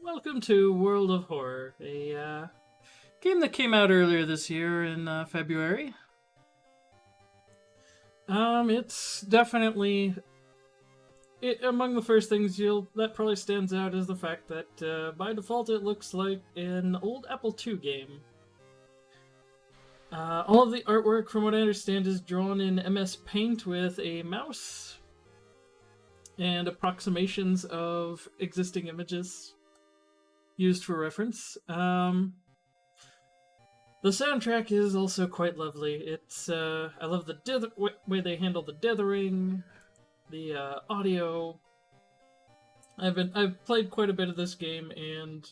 Welcome to World of Horror, a game that came out earlier this year in February. It's definitely among the first things that probably stands out is the fact that by default it looks like an old Apple II game. All of the artwork, from what I understand, is drawn in MS Paint with a mouse and approximations of existing images used for reference. The soundtrack is also quite lovely. It's I love the way they handle the dithering, the audio. I've played quite a bit of this game and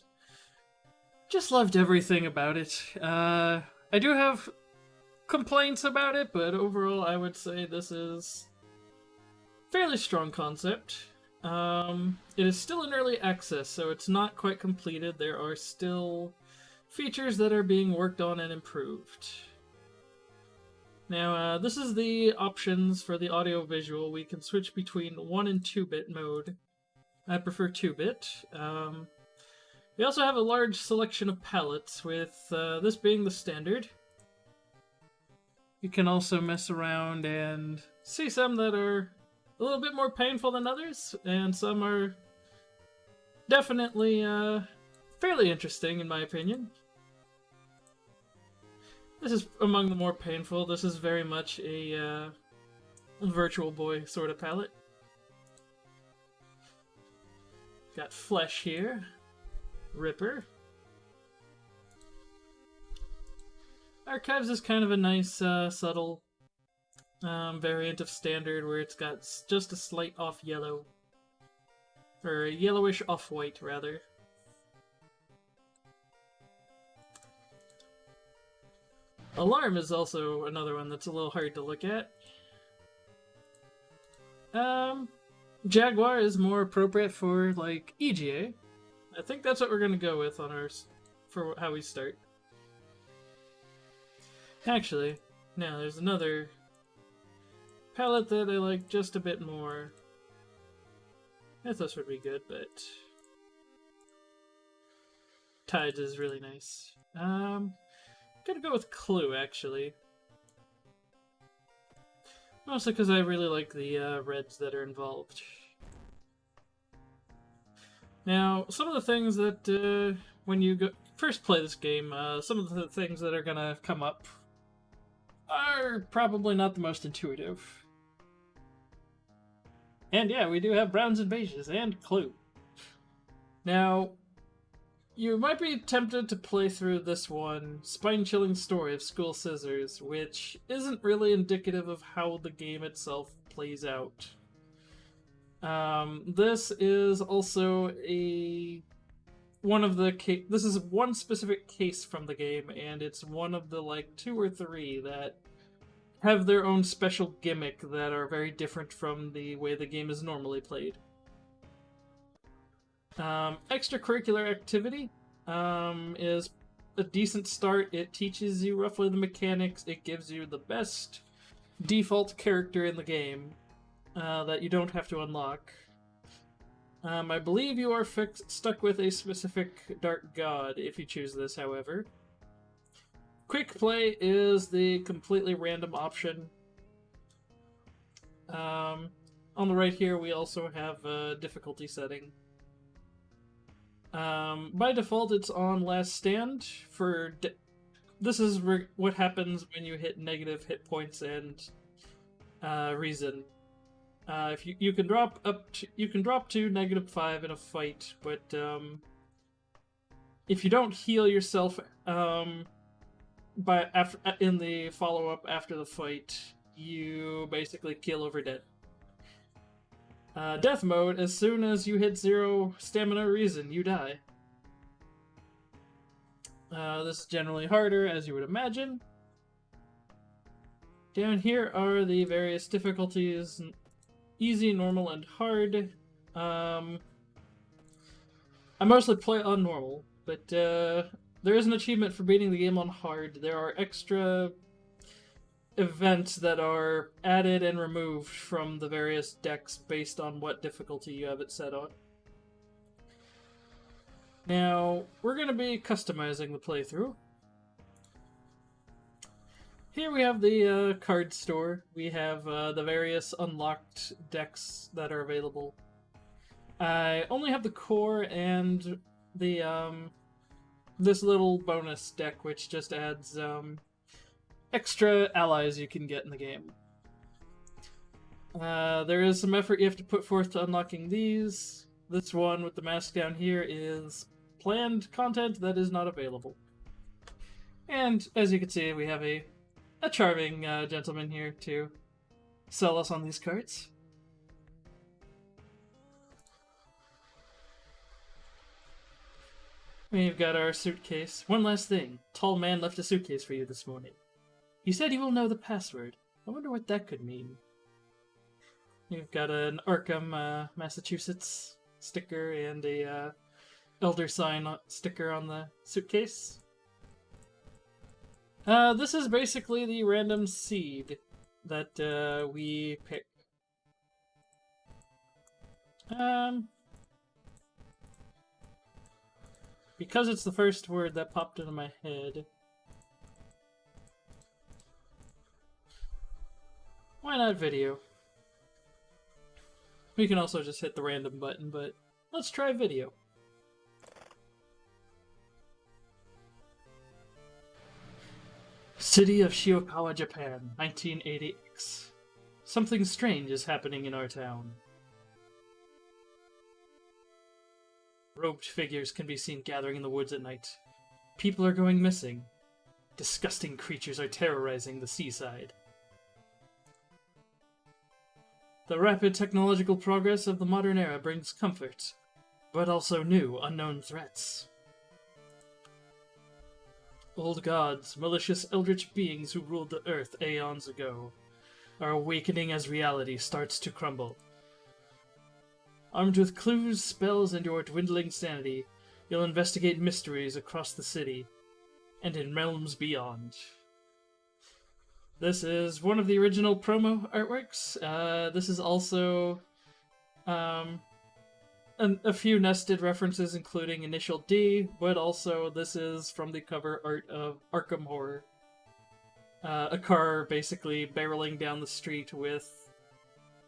just loved everything about it. I do have complaints about it, but overall I would say this is fairly strong concept. It is still in early access, so it's not quite completed. There are still features that are being worked on and improved. Now, this is the options for the audio-visual. We can switch between 1 and 2-bit mode. I prefer 2-bit. We also have a large selection of palettes, with this being the standard. You can also mess around and see some that are a little bit more painful than others, and some are definitely fairly interesting in my opinion. This is among the more painful. This is very much a Virtual Boy sort of palette. Got Flesh here, Ripper. Archives is kind of a nice, subtle variant of standard where it's got just a slight off yellow. Or a yellowish off-white, rather. Alarm is also another one that's a little hard to look at. Jaguar is more appropriate for, like, EGA. I think that's what we're gonna go with on for how we start. Actually, no, there's another palette that I like just a bit more. I thought this would be good, but Tides is really nice. Gonna go with Clue, actually. Mostly because I really like the reds that are involved. Now, some of the things that, when you first play this game, some of the things that are gonna come up are probably not the most intuitive. And yeah, we do have browns and beiges, and Clue. Now, you might be tempted to play through this one, Spine-Chilling Story of School Scissors, which isn't really indicative of how the game itself plays out. This is also this is one specific case from the game, and it's one of the, like, 2 or 3 that have their own special gimmick that are very different from the way the game is normally played. Extracurricular activity is a decent start. It teaches you roughly the mechanics. It gives you the best default character in the game that you don't have to unlock. I believe you are stuck with a specific dark god if you choose this, however. Quick play is the completely random option. On the right here, we also have a difficulty setting. By default, it's on Last Stand. This is what happens when you hit negative hit points and reason. If you can drop to -5 in a fight, but if you don't heal yourself in the follow-up after the fight, you basically keel over dead. Death mode, as soon as you hit 0 stamina reason, you die. This is generally harder, as you would imagine. Down here are the various difficulties: easy, normal, and hard. I mostly play on normal, but there is an achievement for beating the game on hard. There are extra events that are added and removed from the various decks based on what difficulty you have it set on. Now, we're going to be customizing the playthrough. Here we have the card store. We have the various unlocked decks that are available. I only have the core and the this little bonus deck, which just adds extra allies you can get in the game. There is some effort you have to put forth to unlocking these. This one with the mask down here is planned content that is not available. And as you can see, we have a charming gentleman here to sell us on these cards. We've got our suitcase. One last thing. Tall man left a suitcase for you this morning. He said he will know the password. I wonder what that could mean. We've got an Arkham, Massachusetts sticker and a Elder Sign sticker on the suitcase. This is basically the random seed that we pick. Because it's the first word that popped into my head, why not video? We can also just hit the random button, but let's try video. City of Shiokawa, Japan, 1980X. Something strange is happening in our town. Robed figures can be seen gathering in the woods at night. People are going missing. Disgusting creatures are terrorizing the seaside. The rapid technological progress of the modern era brings comfort, but also new, unknown threats. Old gods, malicious eldritch beings who ruled the earth aeons ago, are awakening as reality starts to crumble. Armed with clues, spells, and your dwindling sanity, you'll investigate mysteries across the city, and in realms beyond. This is one of the original promo artworks. This is also a few nested references, including Initial D, but also this is from the cover art of Arkham Horror. A car basically barreling down the street with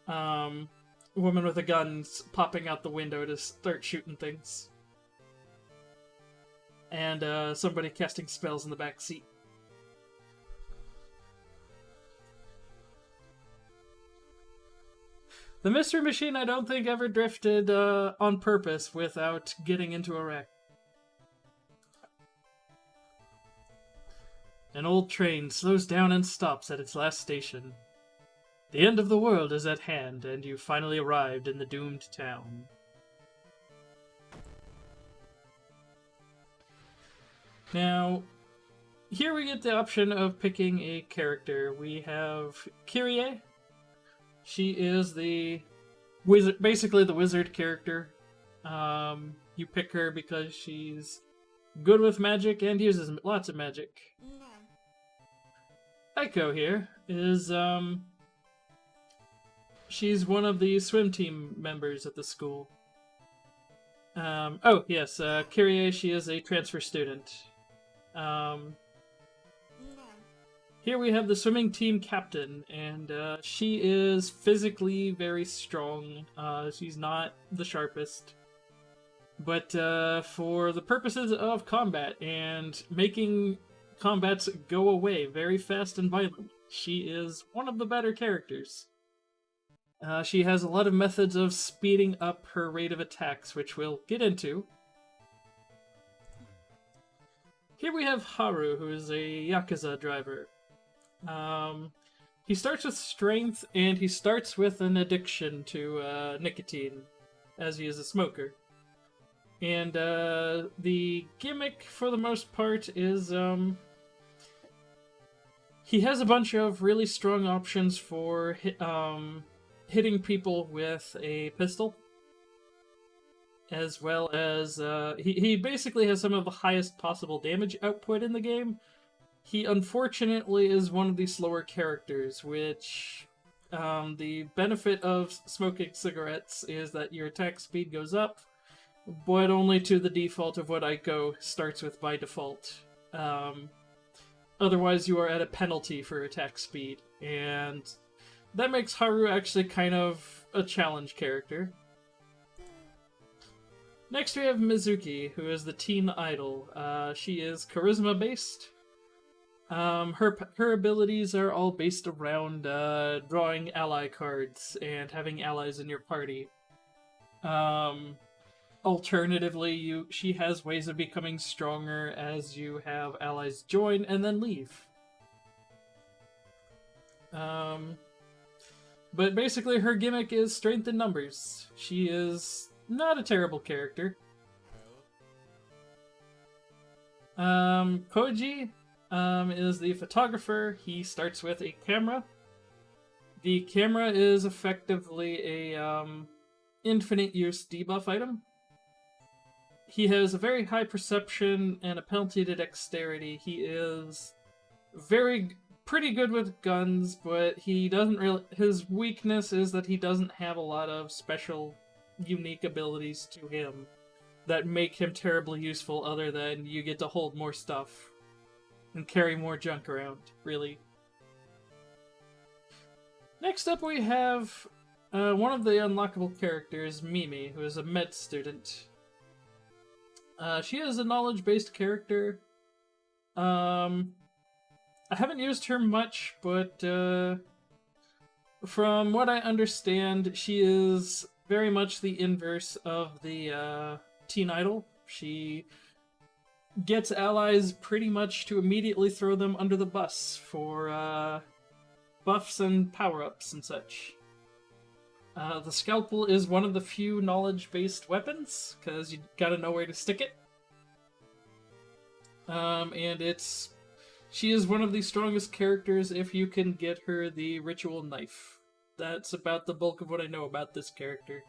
a woman with a gun popping out the window to start shooting things. And somebody casting spells in the back seat. The Mystery Machine, I don't think, ever drifted on purpose without getting into a wreck. An old train slows down and stops at its last station. The end of the world is at hand, and you finally arrived in the doomed town. Now, here we get the option of picking a character. We have Kyrie. She is the wizard, basically the wizard character. You pick her because she's good with magic and uses lots of magic. Aiko here is, she's one of the swim team members at the school. Oh, yes, Kyrie, she is a transfer student. Here we have the swimming team captain, and she is physically very strong. She's not the sharpest. But for the purposes of combat and making combats go away very fast and violent, she is one of the better characters. She has a lot of methods of speeding up her rate of attacks, which we'll get into. Here we have Haru, who is a Yakuza driver. He starts with strength, and he starts with an addiction to nicotine, as he is a smoker. And the gimmick, for the most part, is he has a bunch of really strong options for hitting people with a pistol, as well as he basically has some of the highest possible damage output in the game. He unfortunately is one of the slower characters, which the benefit of smoking cigarettes is that your attack speed goes up, but only to the default of what Aiko starts with by default. Otherwise, you are at a penalty for attack speed, and that makes Haru actually kind of a challenge character. Next, we have Mizuki, who is the teen idol. She is charisma-based. Her abilities are all based around drawing ally cards and having allies in your party. Alternatively, she has ways of becoming stronger as you have allies join and then leave. But basically her gimmick is strength in numbers. She is not a terrible character. Koji is the photographer. He starts with a camera. The camera is effectively a infinite use debuff item. He has a very high perception and a penalty to dexterity. He is pretty good with guns, but he doesn't really. His weakness is that he doesn't have a lot of special, unique abilities to him that make him terribly useful, other than you get to hold more stuff and carry more junk around, really. Next up, we have one of the unlockable characters, Mimi, who is a med student. She is a knowledge-based character. I haven't used her much, but from what I understand, she is very much the inverse of the teen idol. She gets allies pretty much to immediately throw them under the bus for buffs and power-ups and such. The scalpel is one of the few knowledge-based weapons, because you gotta know where to stick it. And she is one of the strongest characters if you can get her the ritual knife. That's about the bulk of what I know about this character.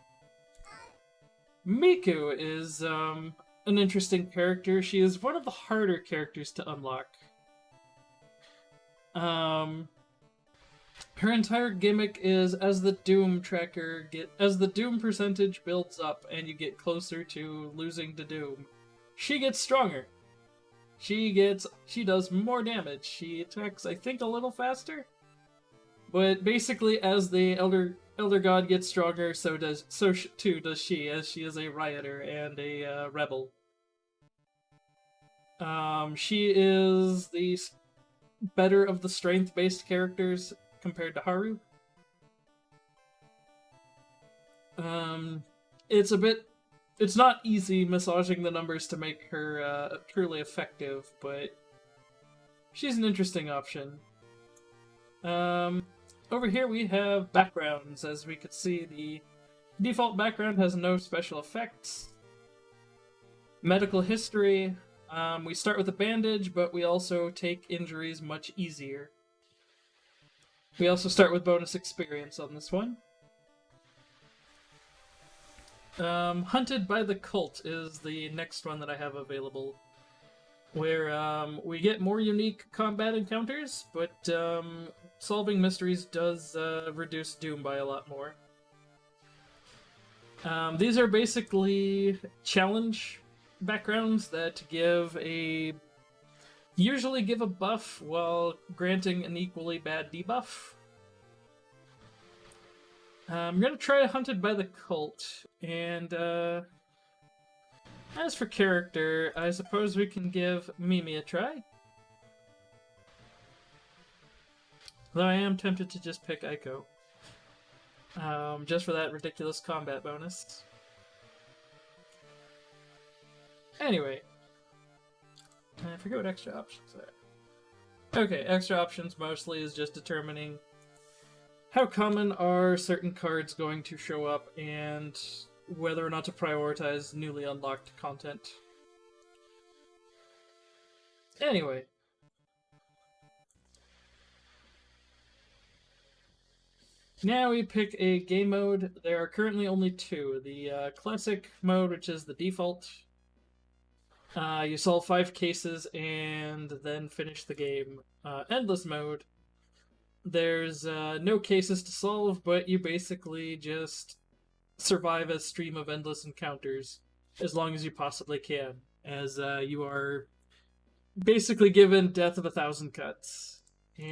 Miku is an interesting character. She is one of the harder characters to unlock. Her entire gimmick is as the Doom percentage builds up and you get closer to losing to Doom, she gets stronger. She does more damage. She attacks, I think, a little faster. But basically, as the Elder God gets stronger, so too does she, as she is a rioter and a rebel. She is the better of the strength-based characters compared to Haru. It's not easy massaging the numbers to make her truly effective, but she's an interesting option. Over here we have backgrounds. As we could see, the default background has no special effects. Medical history. We start with a bandage, but we also take injuries much easier. We also start with bonus experience on this one. Hunted by the Cult is the next one that I have available, where we get more unique combat encounters, but solving mysteries does reduce Doom by a lot more. These are basically challenge backgrounds that usually give a buff while granting an equally bad debuff. I'm gonna try Hunted by the Cult, and as for character, I suppose we can give Mimi a try. Though I am tempted to just pick Aiko. Just for that ridiculous combat bonus. Anyway. I forget what extra options are. Okay, extra options mostly is just determining how common are certain cards going to show up and whether or not to prioritize newly unlocked content. Anyway. Now we pick a game mode. There are currently only two. The classic mode, which is the default. You solve 5 cases and then finish the game. Endless mode. There's no cases to solve, but you basically just survive a stream of endless encounters. as long as you possibly can, as you are basically given Death of 1,000 Cuts.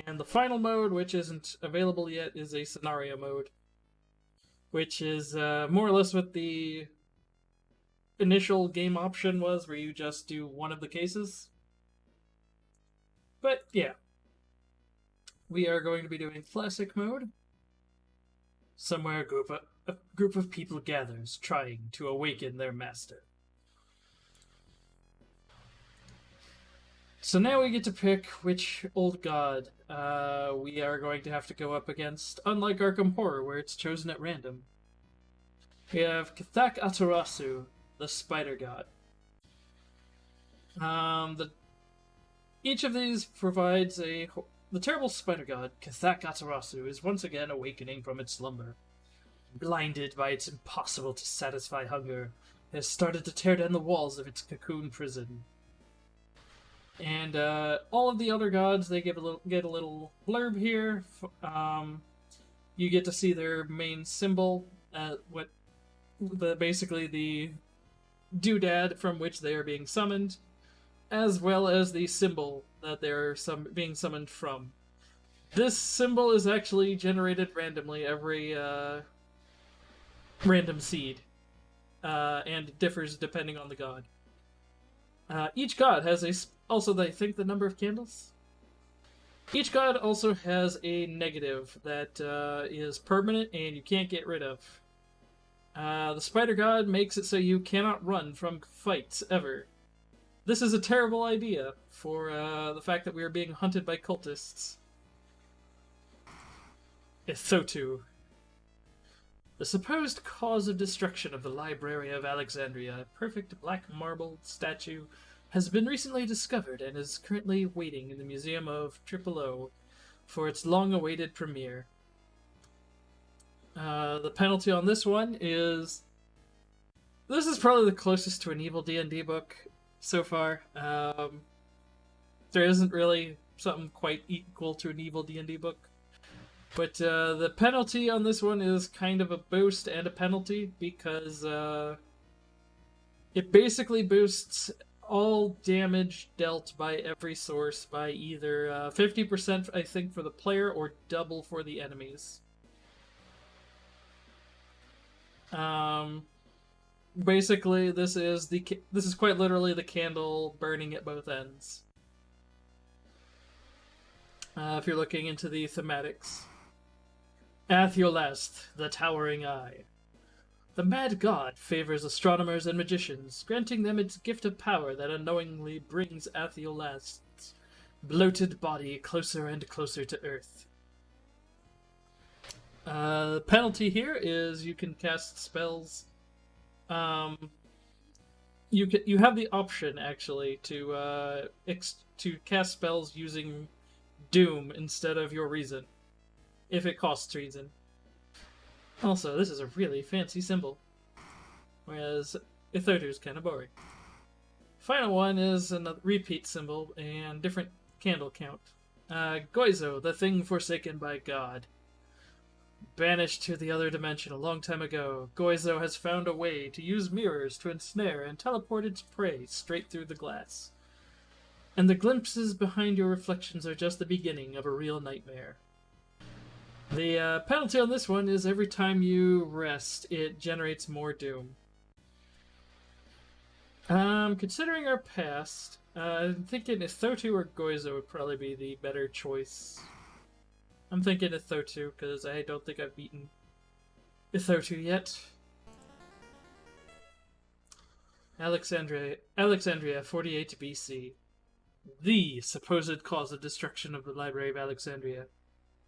And the final mode, which isn't available yet, is a scenario mode, which is more or less what the initial game option was, where you just do one of the cases. But yeah, we are going to be doing classic mode. Somewhere a group of people gathers, trying to awaken their master. So now we get to pick which old god we are going to have to go up against, unlike Arkham Horror, where it's chosen at random. We have Kthak Atarasu, the Spider God. Each of these provides a... The terrible spider god, Kthak Atarasu, is once again awakening from its slumber. Blinded by its impossible to satisfy hunger, it has started to tear down the walls of its cocoon prison. And all of the other gods, they get a little blurb here. You get to see their main symbol, basically the doodad from which they are being summoned, as well as the symbol that they're being summoned from. This symbol is actually generated randomly every random seed, and differs depending on the god. Each god has also, I think, the number of candles. Each god also has a negative that is permanent and you can't get rid of. The spider god makes it so you cannot run from fights ever. This is a terrible idea for the fact that we are being hunted by cultists. Ithotu. The supposed cause of destruction of the Library of Alexandria, a perfect black marble statue, has been recently discovered and is currently waiting in the Museum of Triple O for its long-awaited premiere. The penalty on this one is... This is probably the closest to an evil D&D book so far. There isn't really something quite equal to an evil D&D book. But the penalty on this one is kind of a boost and a penalty, because it basically boosts all damage dealt by every source by either 50%, I think, for the player, or double for the enemies. Basically, this is quite literally the candle burning at both ends. If you're looking into the thematics. Athiolast, the Towering Eye. The mad god favors astronomers and magicians, granting them its gift of power that unknowingly brings Athiolast's bloated body closer and closer to Earth. The penalty here is you can cast spells. You have the option, actually, to cast spells using Doom instead of your reason, if it costs reason. Also, this is a really fancy symbol, whereas Ithotu's kind of boring. Final one is a repeat symbol and different candle count. Goizo, the thing forsaken by God. Banished to the other dimension a long time ago, Goizo has found a way to use mirrors to ensnare and teleport its prey straight through the glass. And the glimpses behind your reflections are just the beginning of a real nightmare. The penalty on this one is every time you rest, it generates more doom. Considering our past, I'm thinking Ithotu or Goizo would probably be the better choice. I'm thinking Ithotu, because I don't think I've beaten Ithotu yet. Alexandria, 48 BC. The supposed cause of destruction of the Library of Alexandria.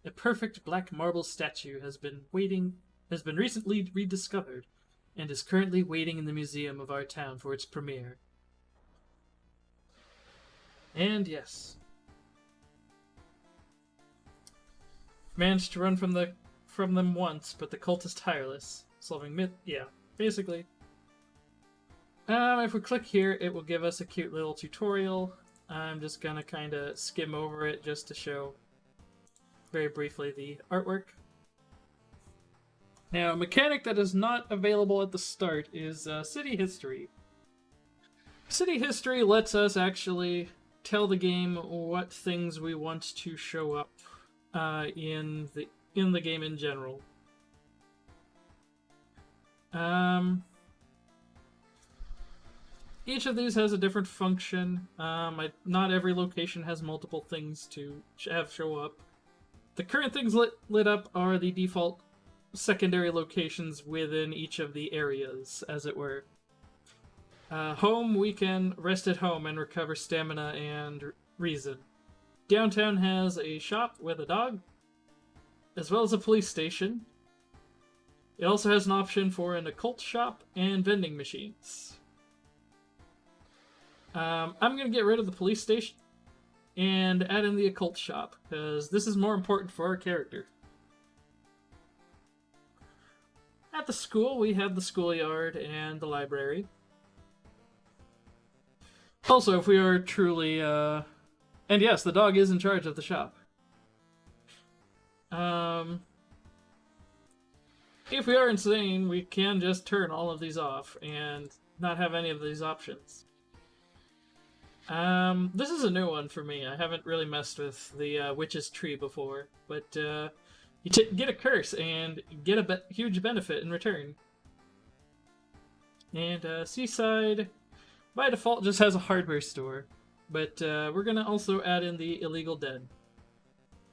A perfect black marble statue has been recently rediscovered, and is currently waiting in the museum of our town for its premiere. And yes, managed to run from them once, but the cult is tireless, solving basically. If we click here, it will give us a cute little tutorial. I'm just gonna kind of skim over it just to show very briefly the artwork. Now, a mechanic that is not available at the start is city history. City history lets us actually tell the game what things we want to show up in the game in general. Each of these has a different function. Not every location has multiple things to have show up. The current things lit up are the default secondary locations within each of the areas, as it were. Home, we can rest at home and recover stamina and reason. Downtown has a shop with a dog, as well as a police station. It also has an option for an occult shop and vending machines. I'm going to get rid of the police station and add in the occult shop, because this is more important for our character. At the school, we have the schoolyard and the library. Also, if we are truly, and yes, the dog is in charge of the shop. If we are insane, we can just turn all of these off and not have any of these options. This is a new one for me. I haven't really messed with the Witch's Tree before, but you get a curse and get a huge benefit in return. And Seaside, by default, just has a hardware store, but we're going to also add in the Illegal Den.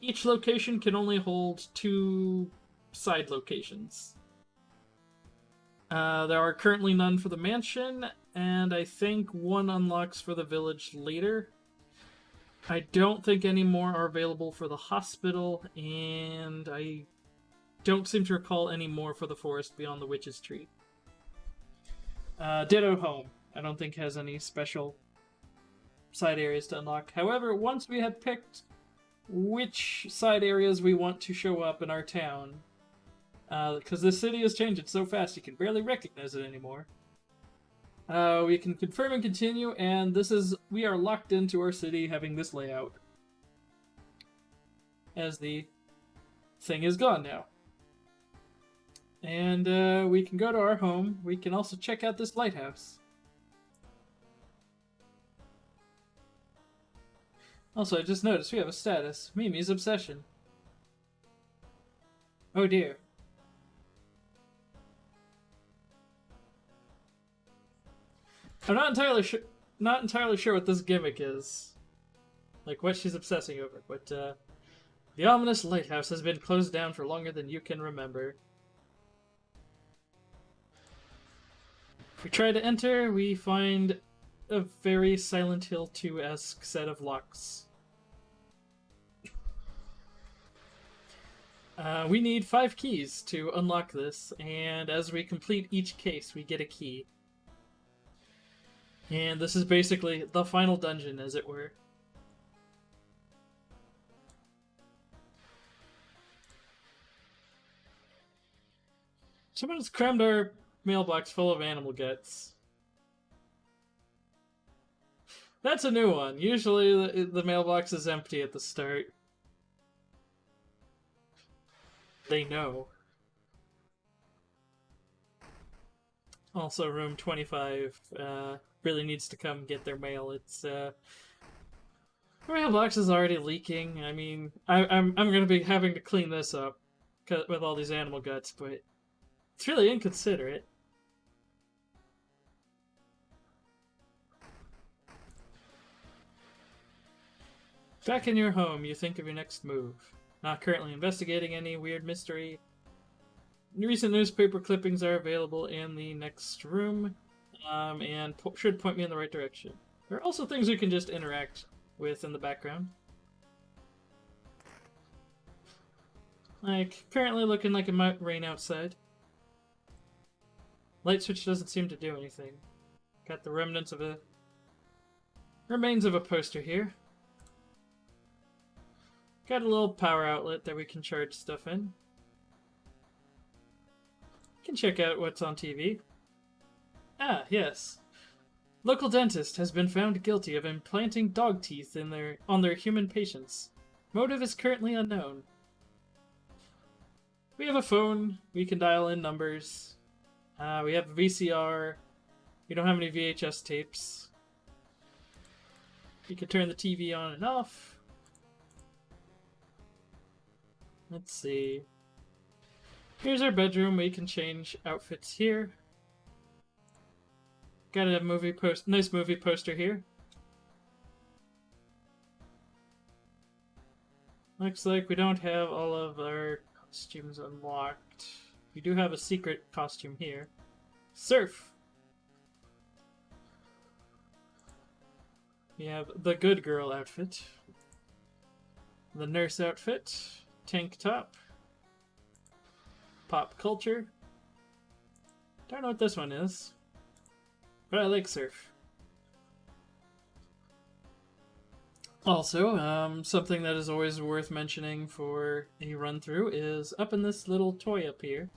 Each location can only hold 2 side locations. There are currently none for the mansion, and I think 1 unlocks for the village later. I don't think any more are available for the hospital, and I don't seem to recall any more for the forest beyond the Witch's Tree. Ditto Home, I don't think has any special side areas to unlock. However, once we have picked which side areas we want to show up in our town, because the city is changing so fast you can barely recognize it anymore, we can confirm and continue, and we are locked into our city having this layout, as the thing is gone now. And we can go to our home. We can also check out this lighthouse. Also, I just noticed we have a status. Mimi's obsession. Oh dear. I'm not entirely sure what this gimmick is. Like, what she's obsessing over, but, the ominous lighthouse has been closed down for longer than you can remember. If we try to enter, we find a very Silent Hill 2-esque set of locks. We need 5 keys to unlock this, and as we complete each case, we get a key. And this is basically the final dungeon, as it were. Someone's crammed our mailbox full of animal guts. That's a new one. Usually the mailbox is empty at the start. They know. Also, room 25 really needs to come get their mail. It's the mailbox is already leaking. I mean, I'm gonna be having to clean this up with all these animal guts, but it's really inconsiderate. Back in your home, you think of your next move. Not currently investigating any weird mystery. Recent newspaper clippings are available in the next room, and should point me in the right direction. There are also things we can just interact with in the background. Like, apparently looking like it might rain outside. Light switch doesn't seem to do anything. Got the remains of a poster here. Got a little power outlet that we can charge stuff in. Can check out what's on TV. Ah, yes. Local dentist has been found guilty of implanting dog teeth on their human patients. Motive is currently unknown. We have a phone. We can dial in numbers. We have a VCR. We don't have any VHS tapes. You can turn the TV on and off. Let's see. Here's our bedroom. We can change outfits here. Got a nice movie poster here. Looks like we don't have all of our costumes unlocked. We do have a secret costume here. Surf! We have the good girl outfit. The nurse outfit. Tank top. Pop culture. Don't know what this one is. But I like surf. Also, something that is always worth mentioning for a run-through is up in this little toy up here.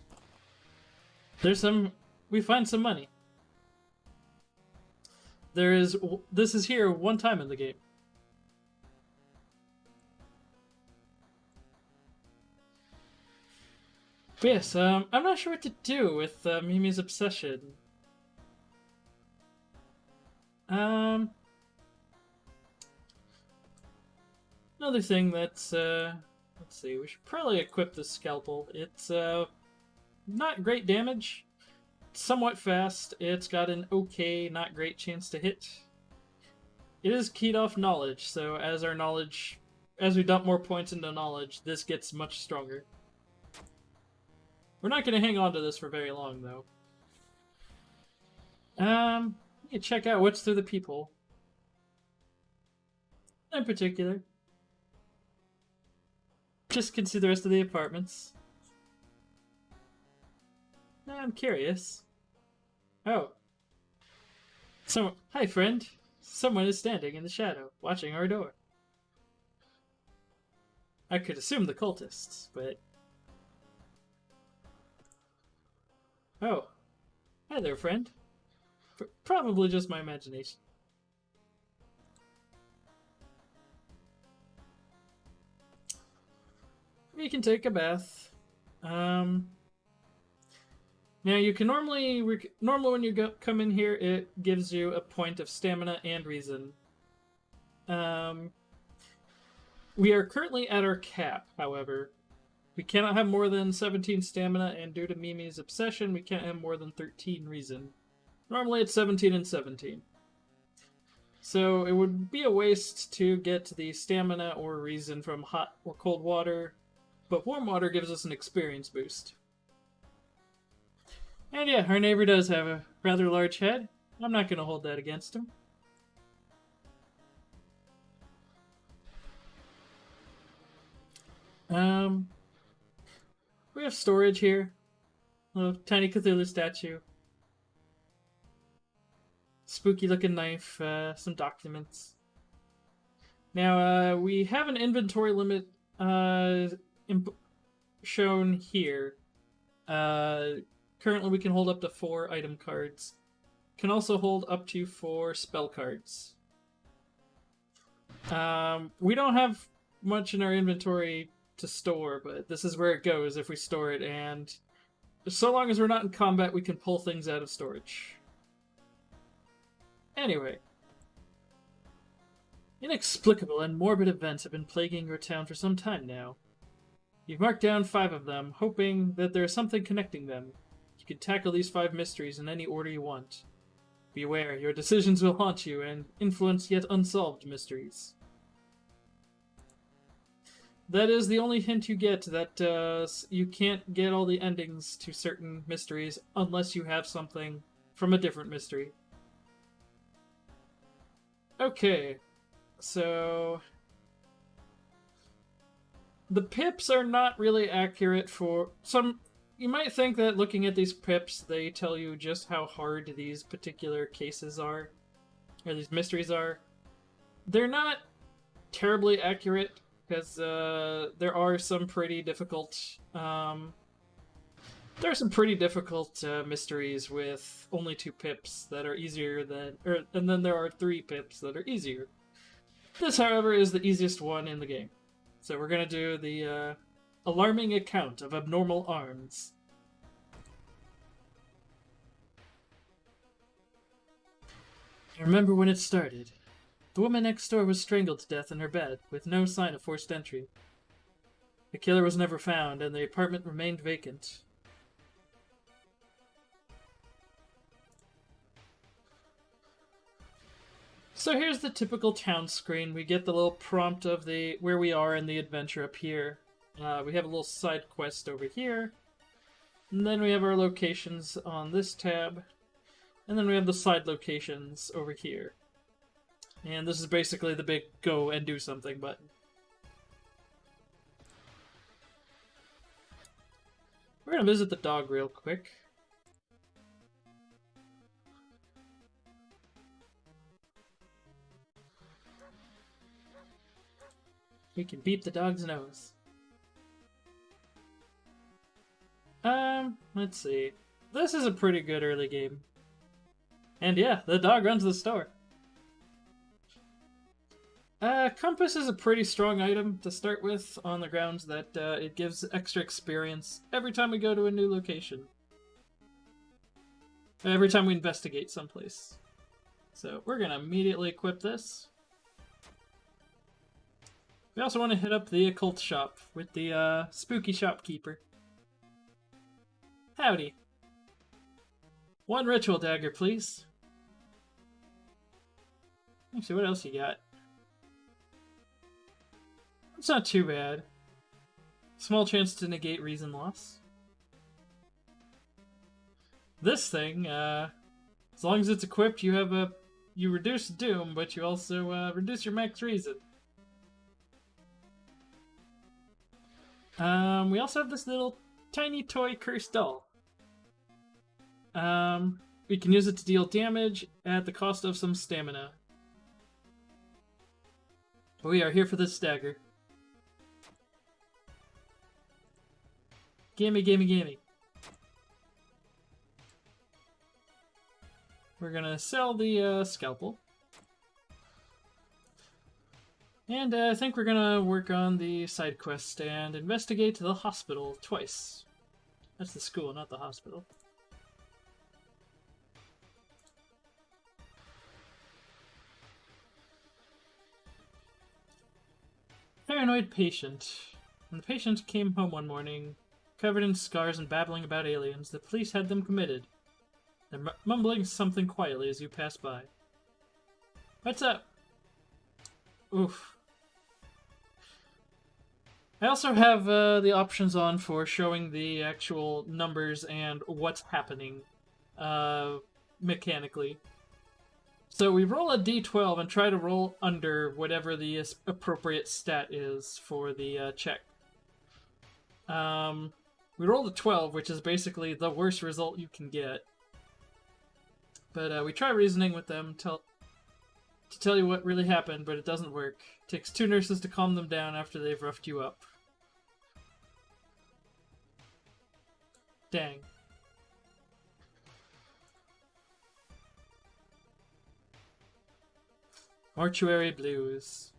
We find some money. This is here one time in the game. But yes, I'm not sure what to do with Mimi's obsession. Another thing that's, let's see, we should probably equip the scalpel. It's, not great damage. It's somewhat fast. It's got an okay, not great chance to hit. It is keyed off knowledge, so as we dump more points into knowledge, this gets much stronger. We're not going to hang on to this for very long, though. You check out what's through the people. In particular. Just can see the rest of the apartments. I'm curious. Oh. Hi, friend. Someone is standing in the shadow, watching our door. I could assume the cultists, but... Oh. Hi there, friend. Probably just my imagination. You can take a bath. Now you can normally when you come in here, it gives you a point of stamina and reason. We are currently at our cap, however. We cannot have more than 17 stamina, and due to Mimi's obsession, we can't have more than 13 reason. Normally it's 17 and 17. So it would be a waste to get the stamina or reason from hot or cold water, but warm water gives us an experience boost. And yeah, our neighbor does have a rather large head. I'm not going to hold that against him. We have storage here. A little tiny Cthulhu statue. Spooky looking knife, some documents. Now, we have an inventory limit shown here. Currently, we can hold up to 4 item cards. Can also hold up to 4 spell cards. We don't have much in our inventory to store, but this is where it goes if we store it, and so long as we're not in combat, we can pull things out of storage. Anyway. Inexplicable and morbid events have been plaguing your town for some time now. You've marked down 5 of them, hoping that there is something connecting them. You can tackle these 5 mysteries in any order you want. Beware, your decisions will haunt you and influence yet unsolved mysteries. That is the only hint you get, that you can't get all the endings to certain mysteries unless you have something from a different mystery. Okay, so... the pips are not really accurate for some... You might think that looking at these pips, they tell you just how hard these particular cases are, or these mysteries are. They're not terribly accurate, because there are some pretty difficult... there are some pretty difficult mysteries with only 2 pips that are easier than... and then there are 3 pips that are easier. This, however, is the easiest one in the game. So we're going to do the alarming account of abnormal arms. I remember when it started. The woman next door was strangled to death in her bed, with no sign of forced entry. The killer was never found, and the apartment remained vacant. So here's the typical town screen. We get the little prompt of where we are in the adventure up here. We have a little side quest over here. And then we have our locations on this tab. And then we have the side locations over here. And this is basically the big go and do something button. We're gonna visit the dog real quick. We can beep the dog's nose. Let's see. This is a pretty good early game. And yeah, the dog runs the store. Compass is a pretty strong item to start with on the grounds that it gives extra experience every time we go to a new location. Every time we investigate someplace. So we're gonna immediately equip this. We also want to hit up the occult shop with the spooky shopkeeper. Howdy. One ritual dagger, please. Actually, what else you got? It's not too bad. Small chance to negate reason loss. This thing, as long as it's equipped, you reduce doom, but you also reduce your max reason. We also have this little tiny toy cursed doll. We can use it to deal damage at the cost of some stamina. We are here for this dagger. Gimme, gimme, gimme. We're gonna sell the scalpel. And I think we're gonna work on the side quest and investigate the hospital twice. That's the school, not the hospital. Paranoid patient. When the patient came home one morning, covered in scars and babbling about aliens, the police had them committed. They're mumbling something quietly as you pass by. What's up? Oof. I also have the options on for showing the actual numbers and what's happening mechanically. So we roll a d12 and try to roll under whatever the appropriate stat is for the check. We rolled a 12, which is basically the worst result you can get. But we try reasoning with them to tell you what really happened, but it doesn't work. It takes 2 nurses to calm them down after they've roughed you up. Dang. Mortuary blues.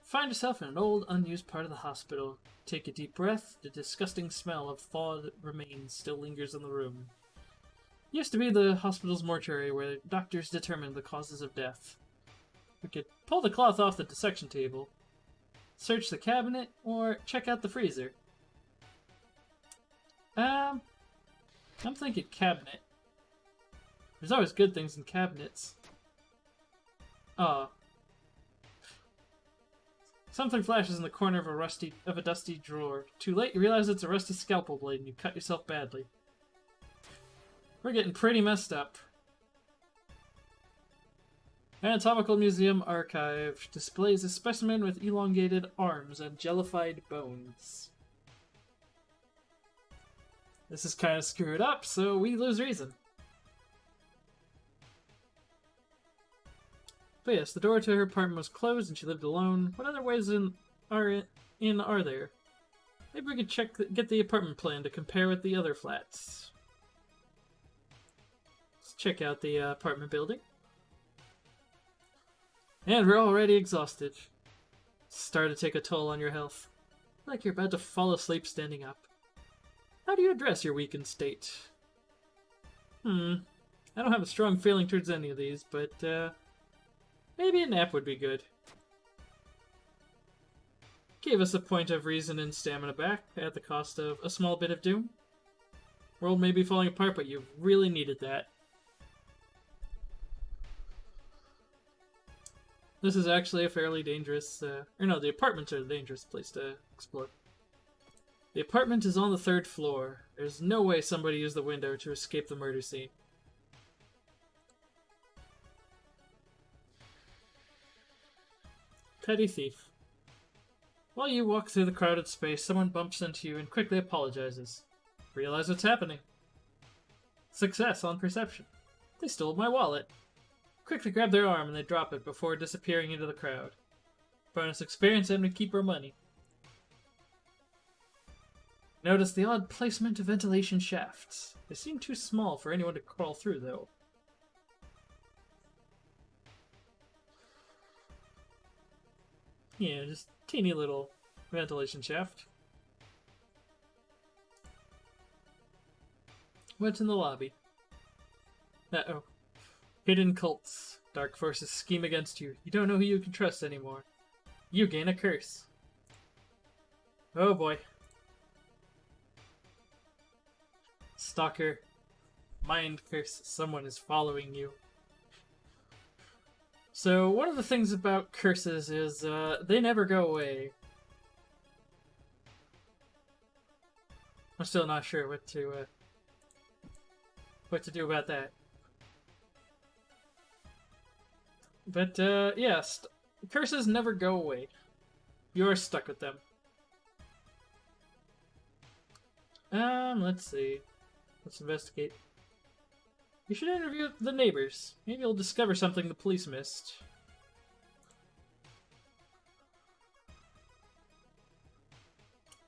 Find yourself in an old, unused part of the hospital. Take a deep breath. The disgusting smell of thawed remains still lingers in the room. It used to be the hospital's mortuary where doctors determined the causes of death. We could pull the cloth off the dissection table, search the cabinet, or check out the freezer. I'm thinking cabinet. There's always good things in cabinets. Something flashes in the corner of a dusty drawer. Too late, you realize it's a rusty scalpel blade and you cut yourself badly. We're getting pretty messed up. Anatomical Museum Archive displays a specimen with elongated arms and jellified bones. This is kind of screwed up, so we lose reason. But yes, the door to her apartment was closed and she lived alone. What other ways are there? Maybe we could get the apartment plan to compare with the other flats. Let's check out the apartment building. And we're already exhausted. Start to take a toll on your health. Like you're about to fall asleep standing up. How do you address your weakened state? I don't have a strong feeling towards any of these, but Maybe a nap would be good. Gave us a point of reason and stamina back at the cost of a small bit of doom. World may be falling apart, but you really needed that. This is actually a fairly dangerous, or no, the apartments are a dangerous place to explore. The apartment is on the 3rd floor. There's no way somebody used the window to escape the murder scene. Petty thief. While you walk through the crowded space, someone bumps into you and quickly apologizes. Realize what's happening. Success on perception. They stole my wallet. Quickly grab their arm and they drop it before disappearing into the crowd. Bonus experience and we keep our money. Notice the odd placement of ventilation shafts. They seem too small for anyone to crawl through, though. Yeah, just teeny little ventilation shaft. What's in the lobby? Uh-oh. Hidden cults. Dark forces scheme against you. You don't know who you can trust anymore. You gain a curse. Oh boy. Stalker. Mind curse. Someone is following you. So, one of the things about curses is, they never go away. I'm still not sure what to do about that. But, yes, curses never go away. You're stuck with them. Let's see. Let's investigate. You should interview the neighbors. Maybe you'll discover something the police missed.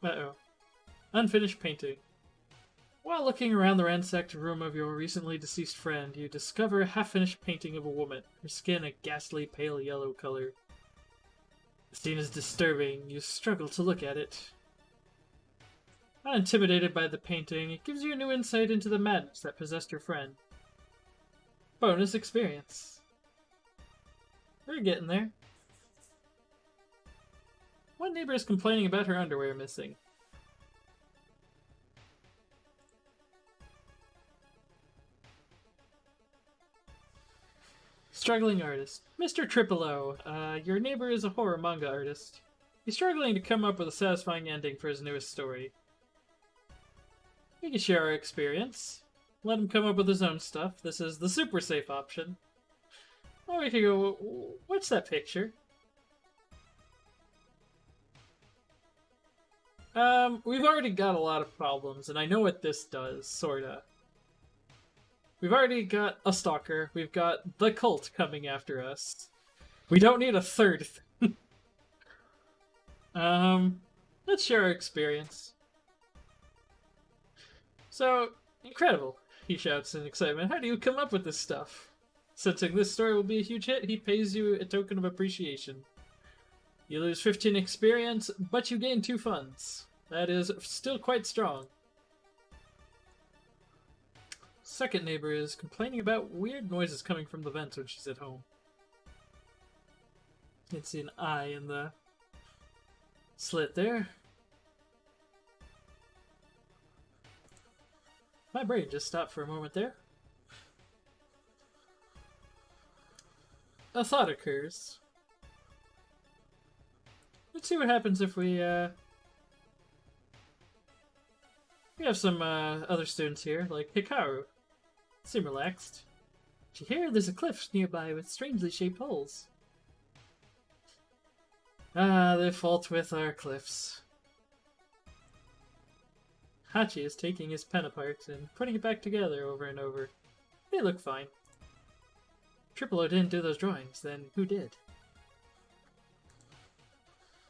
Uh-oh. Unfinished painting. While looking around the ransacked room of your recently deceased friend, you discover a half-finished painting of a woman, her skin a ghastly pale yellow color. The scene is disturbing. You struggle to look at it. Not intimidated by the painting, it gives you a new insight into the madness that possessed your friend. Bonus experience. We're getting there. One neighbor is complaining about her underwear missing. Struggling artist. Mr. Tripolo, your neighbor is a horror manga artist. He's struggling to come up with a satisfying ending for his newest story. We can share our experience. Let him come up with his own stuff. This is the super safe option. Or we could go, what's that picture? We've already got a lot of problems, and I know what this does, sorta. We've already got a stalker, we've got the cult coming after us. We don't need a third thing. Let's share our experience. So, incredible, he shouts in excitement. How do you come up with this stuff? Sensing this story will be a huge hit, he pays you a token of appreciation. You lose 15 experience, but you gain 2 funds. That is still quite strong. Second neighbor is complaining about weird noises coming from the vents when she's at home. You can see an eye in the slit there. My brain just stopped for a moment there. A thought occurs. Let's see what happens if we have some other students here, like Hikaru. Seem relaxed. Did you hear? There's a cliff nearby with strangely shaped holes. Ah, the fault with our cliffs. Hachi is taking his pen apart and putting it back together over and over. They look fine. Tripolo didn't do those drawings, then who did?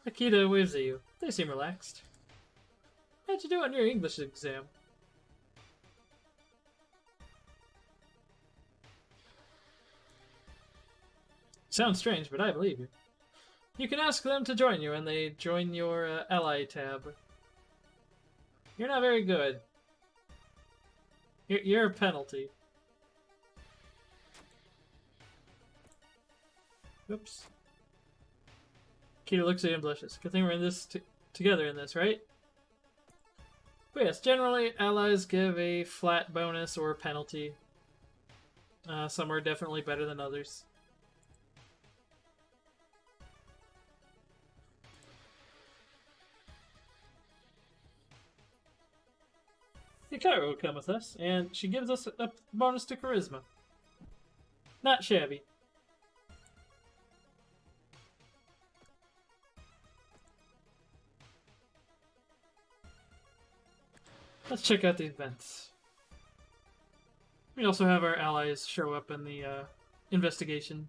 Akita waves at you. They seem relaxed. How'd you do on your English exam? Sounds strange, but I believe you. You can ask them to join you when they join your ally tab. You're not very good. You're a penalty. Oops. Kita looks at you and blushes. Good thing we're in this together in this, right? But yes, generally allies give a flat bonus or penalty. Some are definitely better than others. Hikaru will come with us, and she gives us a bonus to charisma. Not shabby. Let's check out the events. We also have our allies show up in the investigation.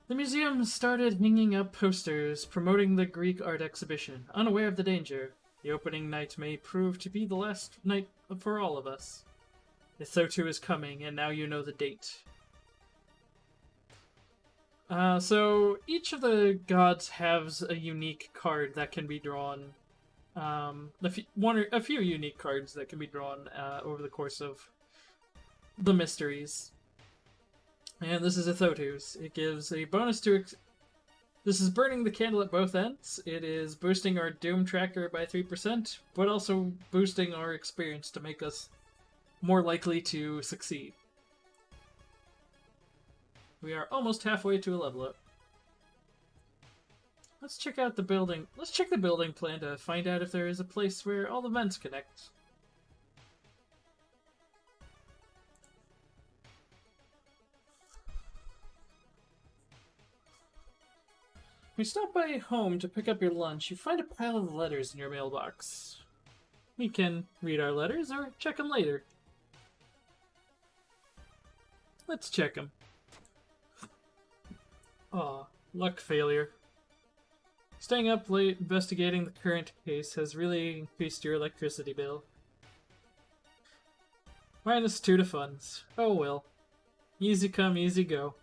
The museum started hanging up posters promoting the Greek art exhibition, unaware of the danger. The opening night may prove to be the last night for all of us. The Thotu is coming, and now you know the date. So each of the gods has a unique card that can be drawn. A few unique cards that can be drawn over the course of the mysteries. And this is a Thotus. It gives a bonus to... This is burning the candle at both ends. It is boosting our Doom tracker by 3%, but also boosting our experience to make us more likely to succeed. We are almost halfway to a level up. Let's check out the building. Let's check the building plan to find out if there is a place where all the vents connect. When you stop by home to pick up your lunch, you find a pile of letters in your mailbox. We can read our letters or check them later. Let's check them. Aw, luck failure. Staying up late investigating the current case has really increased your electricity bill. -2 to funds. Oh well. Easy come, easy go.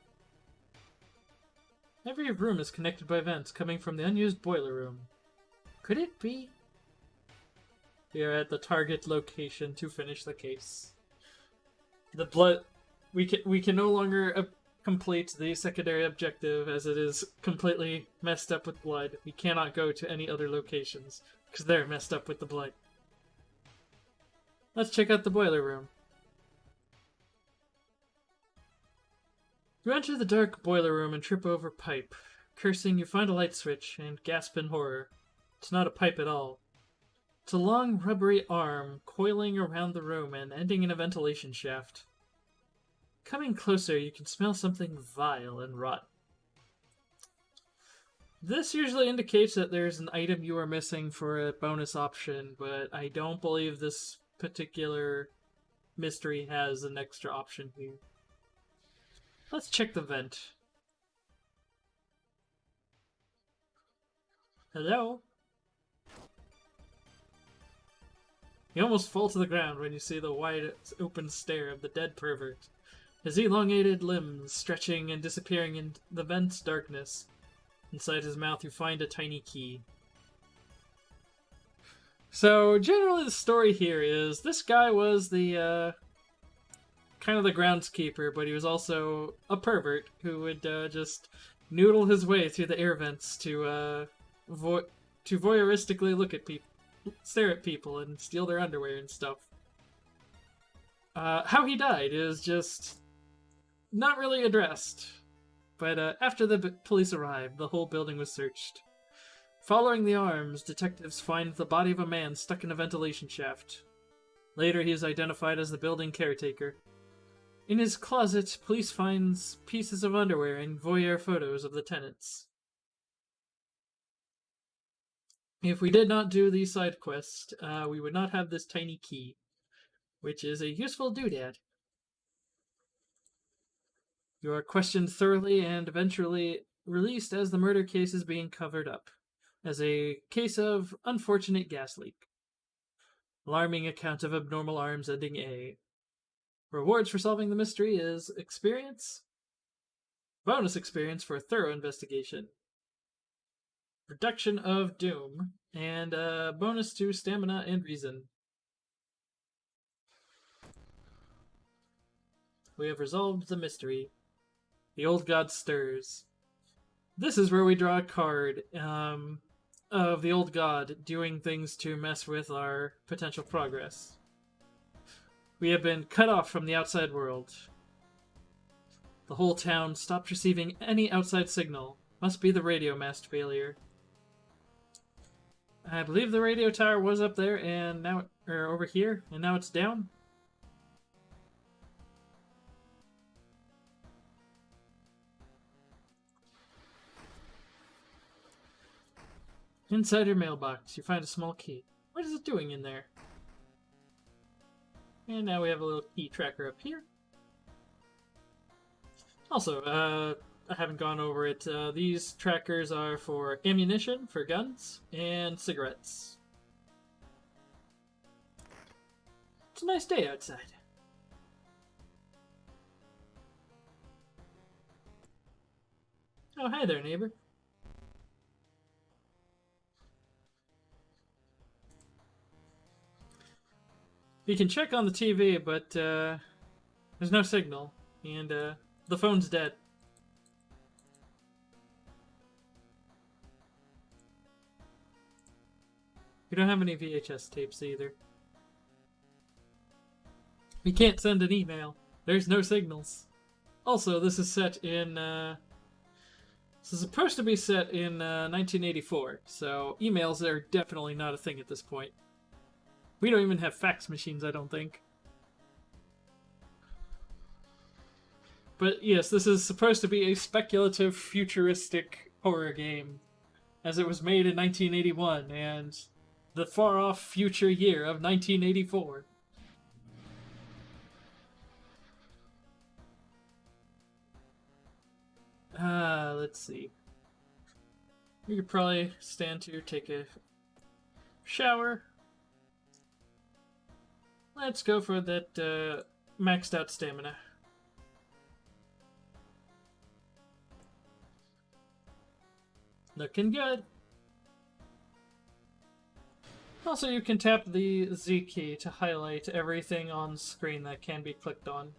Every room is connected by vents coming from the unused boiler room. Could it be? We are at the target location to finish the case. The blood... We can no longer complete the secondary objective as it is completely messed up with blood. We cannot go to any other locations because they're messed up with the blood. Let's check out the boiler room. You enter the dark boiler room and trip over a pipe. Cursing, you find a light switch and gasp in horror. It's not a pipe at all. It's a long, rubbery arm coiling around the room and ending in a ventilation shaft. Coming closer, you can smell something vile and rotten. This usually indicates that there's an item you are missing for a bonus option, but I don't believe this particular mystery has an extra option here. Let's check the vent. Hello? You almost fall to the ground when you see the wide open stare of the dead pervert. His elongated limbs stretching and disappearing in the vent's darkness. Inside his mouth you find a tiny key. So, generally the story here is, this guy was the, kind of the groundskeeper, but he was also a pervert who would, just noodle his way through the air vents to voyeuristically look at people, stare at people, and steal their underwear and stuff. How he died is just not really addressed, but after the police arrived, the whole building was searched. Following the arms, detectives find the body of a man stuck in a ventilation shaft. Later, he is identified as the building caretaker. In his closet, police finds pieces of underwear and voyeur photos of the tenants. If we did not do the side quest, we would not have this tiny key, which is a useful doodad. You are questioned thoroughly and eventually released as the murder case is being covered up, as a case of unfortunate gas leak. Alarming account of abnormal arms ending A. Rewards for solving the mystery is experience, bonus experience for a thorough investigation, reduction of doom, and bonus to stamina and reason. We have resolved the mystery. The old god stirs. This is where we draw a card of the old god doing things to mess with our potential progress. We have been cut off from the outside world. The whole town stopped receiving any outside signal. Must be the radio mast failure. I believe the radio tower was up there and now, or over here, and now it's down. Inside your mailbox, you find a small key. What is it doing in there? And now we have a little key tracker up here. Also, I haven't gone over it. These trackers are for ammunition, for guns, and cigarettes. It's a nice day outside. Oh, hi there, neighbor. You can check on the TV, but there's no signal, and the phone's dead. We don't have any VHS tapes either. We can't send an email. There's no signals. Also, this is set in... this is supposed to be set in 1984, so emails are definitely not a thing at this point. We don't even have fax machines, I don't think. But yes, this is supposed to be a speculative, futuristic horror game, as it was made in 1981, and the far-off future year of 1984. Let's see. We could probably stand to take a shower. Let's go for that maxed out stamina. Looking good. Also, you can tap the Z key to highlight everything on screen that can be clicked on.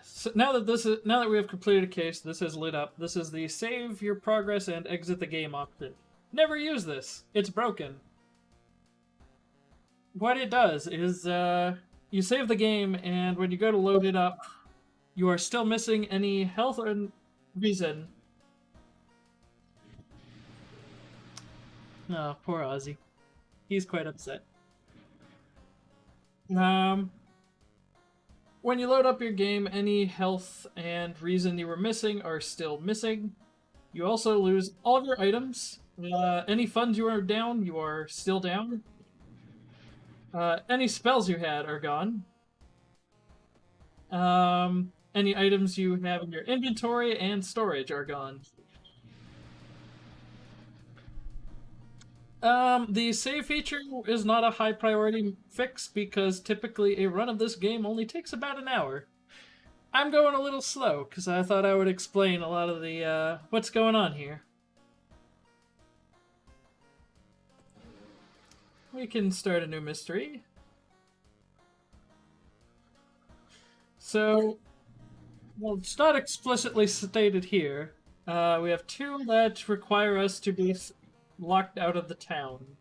So now that we have completed a case, this is lit up. This is the save your progress and exit the game option. Never use this. It's broken. What it does is you save the game, and when you go to load it up, you are still missing any health or reason. Oh, poor Ozzy. He's quite upset. When you load up your game, any health and reason you were missing are still missing. You also lose all of your items. Any funds you are down, you are still down. Any spells you had are gone. Any items you have in your inventory and storage are gone. The save feature is not a high priority fix because typically a run of this game only takes about an hour. I'm going a little slow because I thought I would explain a lot of the what's going on here. We can start a new mystery. So, well, it's not explicitly stated here. We have two that require us to be locked out of the town.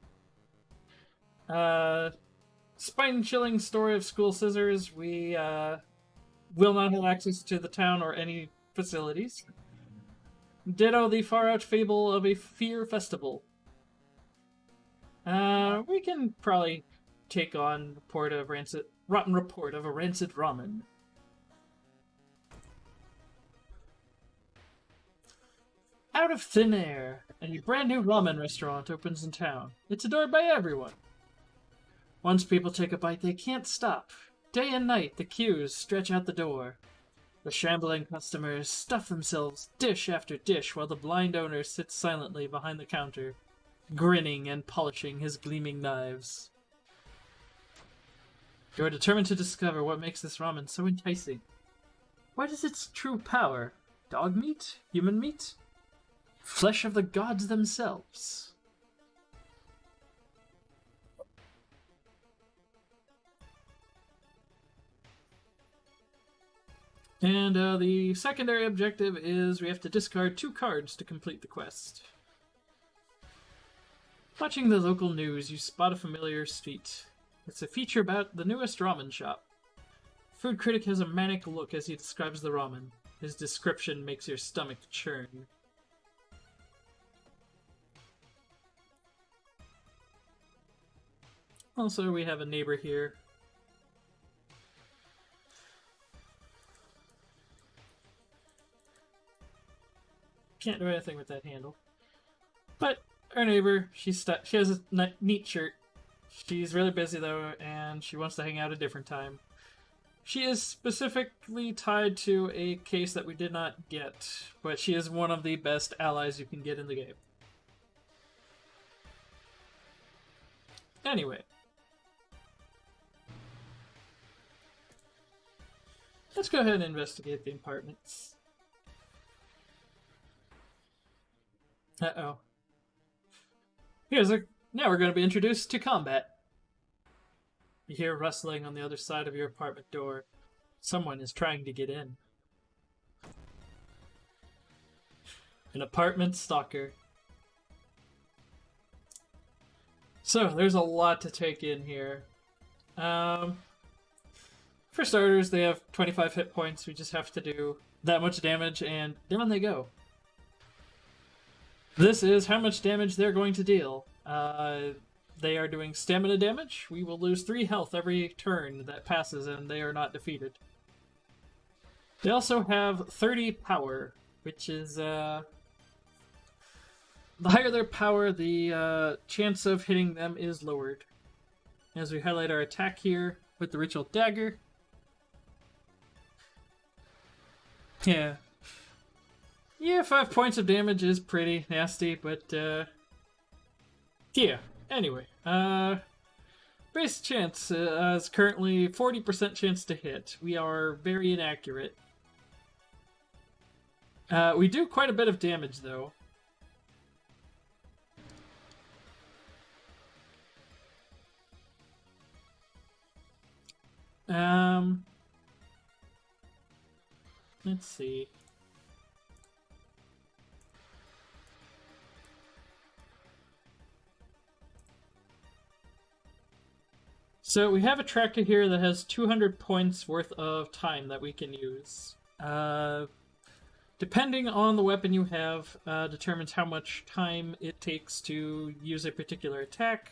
Spine-chilling story of school scissors. We will not have access to the town or any facilities. Ditto the far-out fable of a fear festival. We can probably take on rotten report of a rancid ramen. Out of thin air, a brand new ramen restaurant opens in town. It's adored by everyone. Once people take a bite, they can't stop. Day and night, the queues stretch out the door. The shambling customers stuff themselves dish after dish while the blind owner sits silently behind the counter, grinning and polishing his gleaming knives. You're determined to discover what makes this ramen so enticing. What is its true power? Dog meat? Human meat? Flesh of the gods themselves. And the secondary objective is we have to discard 2 cards to complete the quest. Watching the local news, you spot a familiar street. It's a feature about the newest ramen shop. Food critic has a manic look as he describes the ramen. His description makes your stomach churn. Also, we have a neighbor here. Can't do anything with that handle. But our neighbor, she has a neat shirt. She's really busy though, and she wants to hang out a different time. She is specifically tied to a case that we did not get, but she is one of the best allies you can get in the game. Anyway. Let's go ahead and investigate the apartments. Uh-oh. Now we're going to be introduced to combat. You hear rustling on the other side of your apartment door. Someone is trying to get in. An apartment stalker. So, there's a lot to take in here. For starters, they have 25 hit points. We just have to do that much damage, and down they go. This is how much damage they're going to deal. They are doing stamina damage. We will lose 3 health every turn that passes, and they are not defeated. They also have 30 power, which is, the higher their power, the chance of hitting them is lowered. As we highlight our attack here with the Ritual Dagger. Yeah. Yeah, 5 points of damage is pretty nasty, but, yeah. Anyway, base chance is currently 40% chance to hit. We are very inaccurate. We do quite a bit of damage, though. Let's see. So we have a tracker here that has 200 points worth of time that we can use. Depending on the weapon you have, determines how much time it takes to use a particular attack.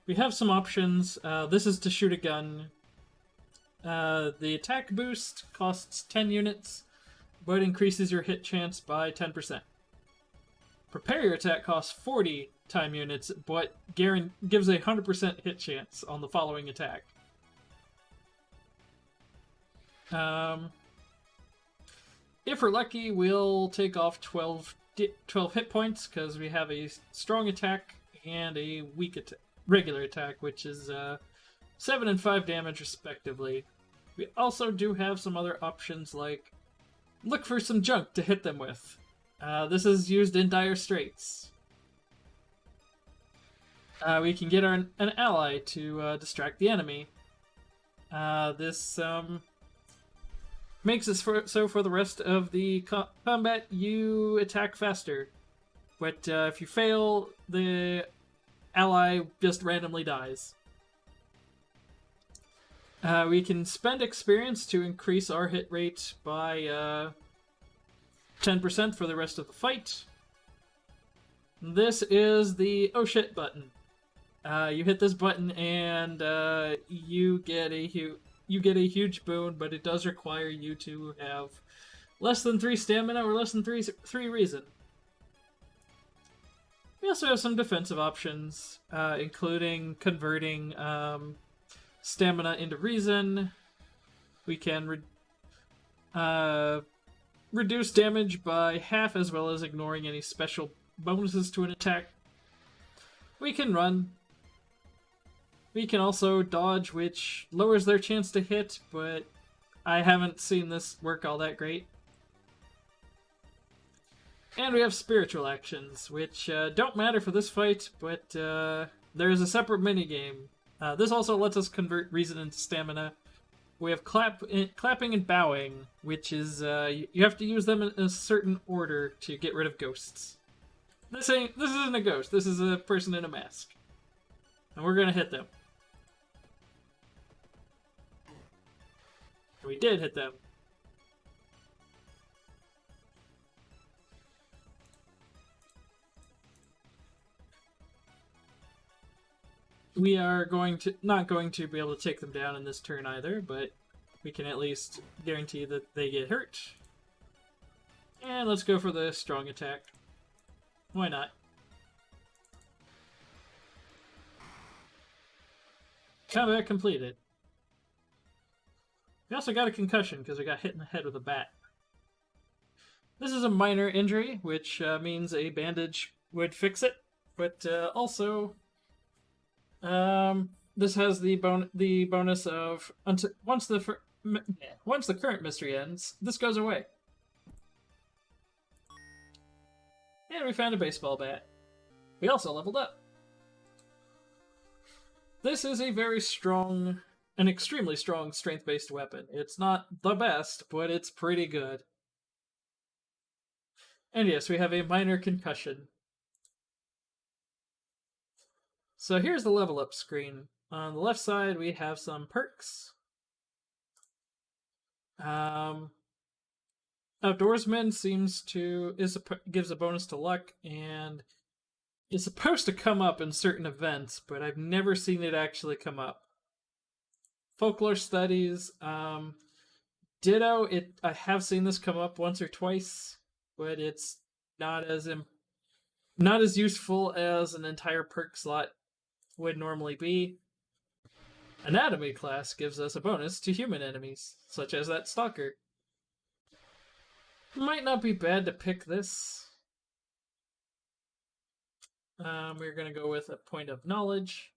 We have some options. This is to shoot a gun. The attack boost costs 10 units, but increases your hit chance by 10%. Prepare your attack costs 40 time units, but gives a 100% hit chance on the following attack. If we're lucky, we'll take off 12 hit points, because we have a strong attack and a weak regular attack, which is 7 and 5 damage respectively. We also do have some other options, like look for some junk to hit them with. This is used in dire straits. We can get an ally to distract the enemy. This makes it so for the rest of the combat you attack faster. But if you fail, the ally just randomly dies. We can spend experience to increase our hit rate by 10% for the rest of the fight. This is the oh shit button. You hit this button and you get a huge boon, but it does require you to have less than 3 stamina or less than 3 reason. We also have some defensive options, including converting stamina into reason. We can reduce damage by half, as well as ignoring any special bonuses to an attack. We can run. We can also dodge, which lowers their chance to hit, but I haven't seen this work all that great. And we have spiritual actions, which don't matter for this fight, but there is a separate minigame. This also lets us convert reason into stamina, We have clapping and bowing, which is you have to use them in a certain order to get rid of ghosts. This isn't a ghost. This is a person in a mask, and we're gonna hit them. We did hit them. We are not going to be able to take them down in this turn either, but we can at least guarantee that they get hurt. And let's go for the strong attack. Why not? Combat completed. We also got a concussion because we got hit in the head with a bat. This is a minor injury, which means a bandage would fix it, but also this has the bonus of once the current mystery ends, this goes away. And we found a baseball bat. We also leveled up. This is a very strong, an extremely strong strength-based weapon. It's not the best, but it's pretty good. And yes, we have a minor concussion. So here's the level up screen. On the left side, we have some perks. Outdoorsman gives a bonus to luck and is supposed to come up in certain events, but I've never seen it actually come up. Folklore studies, ditto. I have seen this come up once or twice, but it's not as useful as an entire perk slot would normally be. Anatomy class gives us a bonus to human enemies, such as that stalker. Might not be bad to pick this. We're going to go with a point of knowledge.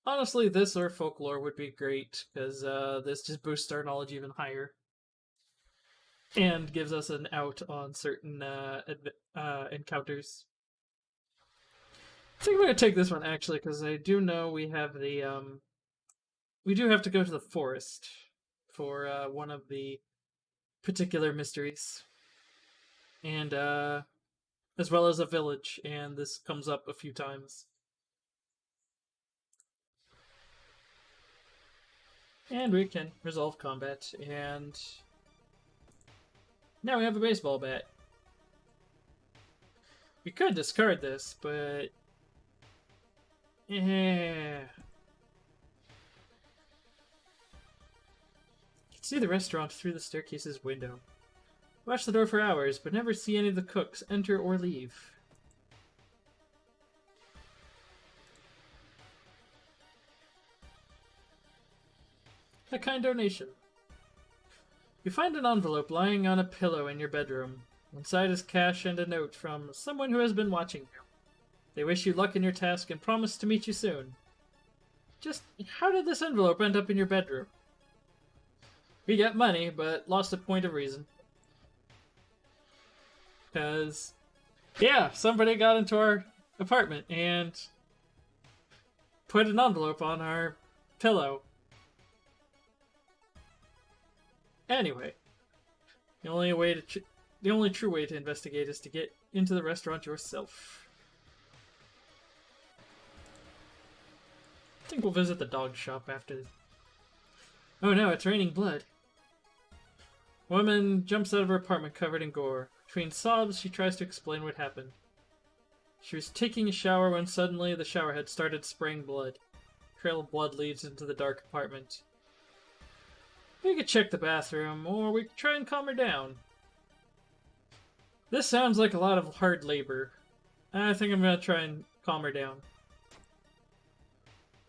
Honestly, this or folklore would be great, because this just boosts our knowledge even higher. And gives us an out on certain encounters. I think I'm going to take this one, actually, because I do know we have the, we do have to go to the forest for one of the particular mysteries. And, as well as a village, and this comes up a few times. And we can resolve combat, and now we have a baseball bat. We could discard this, but yeah. You can see the restaurant through the staircase's window. Watch the door for hours, but never see any of the cooks enter or leave. A kind donation. You find an envelope lying on a pillow in your bedroom. Inside is cash and a note from someone who has been watching you. They wish you luck in your task and promise to meet you soon. Just how did this envelope end up in your bedroom? We got money, but lost a point of reason. Because, yeah, somebody got into our apartment and put an envelope on our pillow. Anyway, the only true way to investigate is to get into the restaurant yourself. I think we'll visit the dog shop after this. Oh no, it's raining blood. Woman jumps out of her apartment covered in gore. Between sobs, she tries to explain what happened. She was taking a shower when suddenly the shower head started spraying blood. A trail of blood leads into the dark apartment. We could check the bathroom, or we could try and calm her down. This sounds like a lot of hard labor. I think I'm gonna try and calm her down.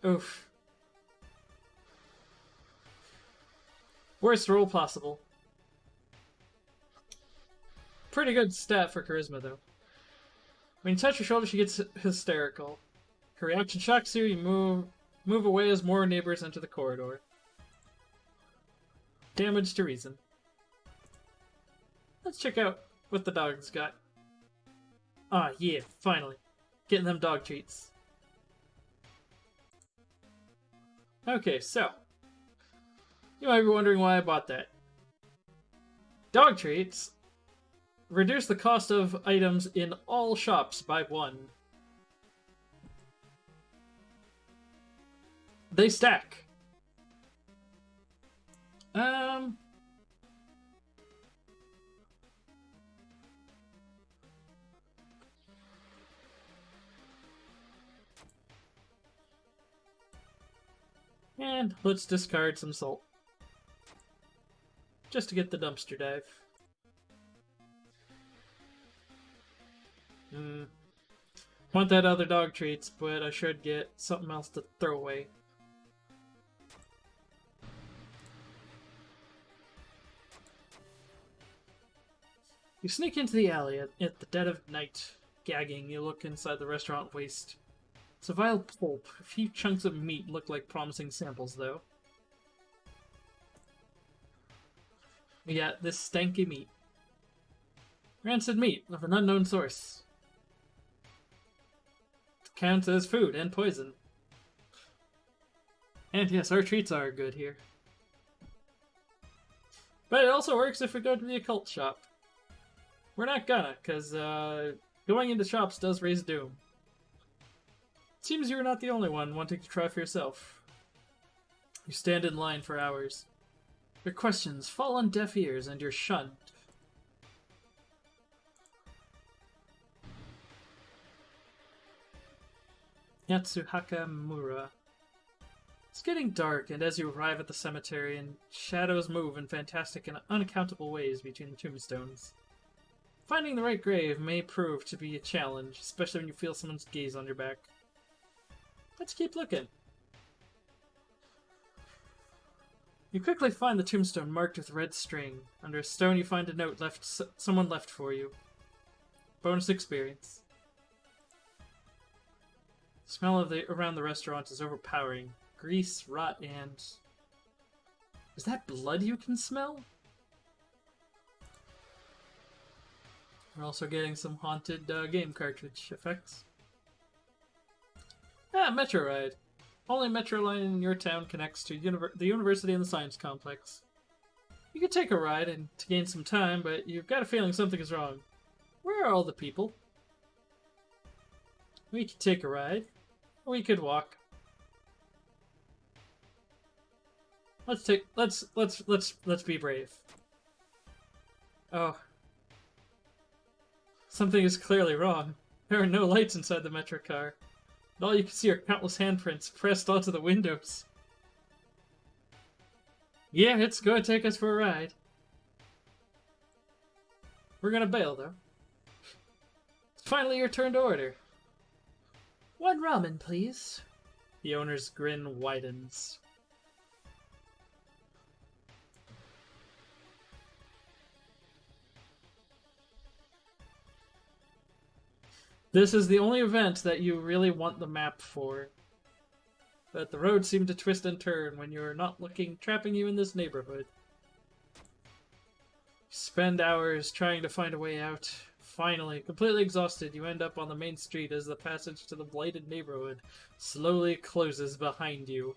Oof. Worst roll possible. Pretty good stat for charisma, though. When you touch her shoulder, she gets hysterical. Her reaction shocks you. You move away as more neighbors enter the corridor. Damage to reason. Let's check out what the dog's got. Ah, yeah, finally. Getting them dog treats. Okay, so You might be wondering why I bought that. Dog treats reduce the cost of items in all shops by 1. They stack. And let's discard some salt. Just to get the dumpster dive. Want that other dog treats, but I should get something else to throw away. You sneak into the alley at the dead of night. Gagging, you look inside the restaurant waste. It's a vile pulp. A few chunks of meat look like promising samples, though. We got this stanky meat. Rancid meat of an unknown source. It counts as food and poison. And yes, our treats are good here. But it also works if we go to the occult shop. We're not gonna, because going into shops does raise doom. Seems you're not the only one wanting to try for yourself. You stand in line for hours. Your questions fall on deaf ears and you're shunned. Yatsuhaka Mura. It's getting dark, and as you arrive at the cemetery, and shadows move in fantastic and unaccountable ways between the tombstones. Finding the right grave may prove to be a challenge, especially when you feel someone's gaze on your back. Let's keep looking. You quickly find the tombstone marked with red string. Under a stone you find a note someone left for you. Bonus experience. The smell around the restaurant is overpowering. Grease, rot, and... Is that blood you can smell? We're also getting some haunted game cartridge effects. Metro ride. Only metro line in your town connects to the university and the science complex. You could take a ride and to gain some time, but you've got a feeling something is wrong. Where are all the people? We could take a ride. We could walk. Let's be brave. Oh. Something is clearly wrong. There are no lights inside the metro car. And all you can see are countless handprints pressed onto the windows. Yeah, it's going to take us for a ride. We're gonna bail, though. It's finally your turn to order. 1 ramen, please. The owner's grin widens. This is the only event that you really want the map for. But the roads seem to twist and turn when you're not looking, trapping you in this neighborhood. You spend hours trying to find a way out. Finally, completely exhausted, you end up on the main street as the passage to the blighted neighborhood slowly closes behind you.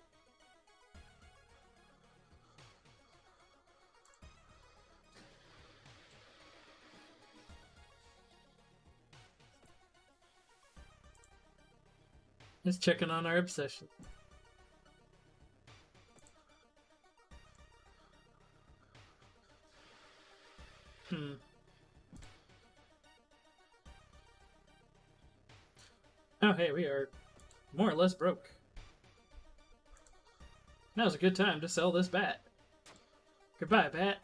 Just checking on our obsession. Oh, hey, we are more or less broke. Now's a good time to sell this bat. Goodbye, bat.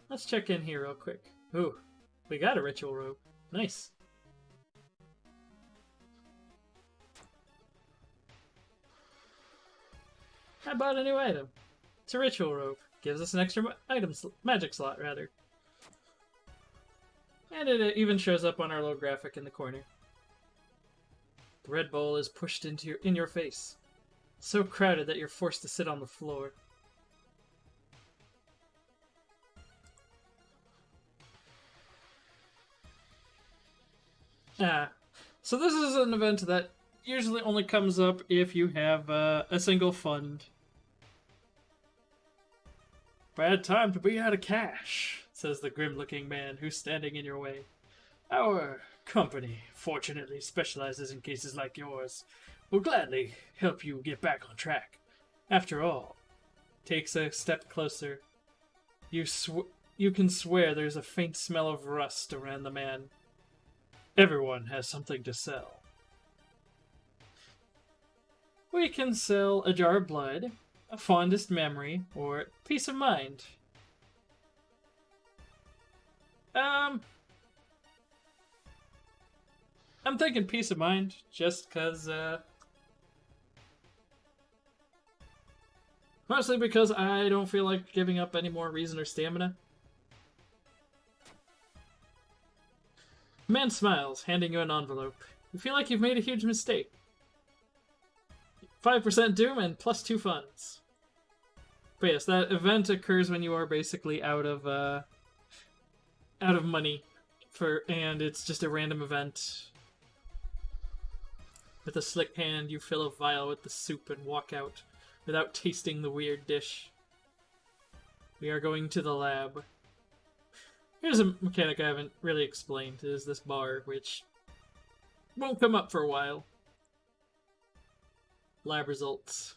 Let's check in here real quick. Ooh, we got a ritual robe. Nice. I bought a new item. It's a ritual robe. Gives us an extra magic slot, rather. And it even shows up on our little graphic in the corner. The red bowl is pushed in your face. It's so crowded that you're forced to sit on the floor. So this is an event that usually only comes up if you have a single fund. Bad time to be out of cash, says the grim-looking man who's standing in your way. Our company, fortunately, specializes in cases like yours. We'll gladly help you get back on track. After all, takes a step closer. You can swear there's a faint smell of rust around the man. Everyone has something to sell. We can sell a jar of blood, a fondest memory, or peace of mind. I'm thinking peace of mind, just because, mostly because I don't feel like giving up any more reason or stamina. Man smiles, handing you an envelope. You feel like you've made a huge mistake. 5% doom and plus 2 funds. But yes, that event occurs when you are basically out of money, and it's just a random event. With a slick hand, you fill a vial with the soup and walk out without tasting the weird dish. We are going to the lab. Here's a mechanic I haven't really explained. It is this bar, which won't come up for a while. Lab results.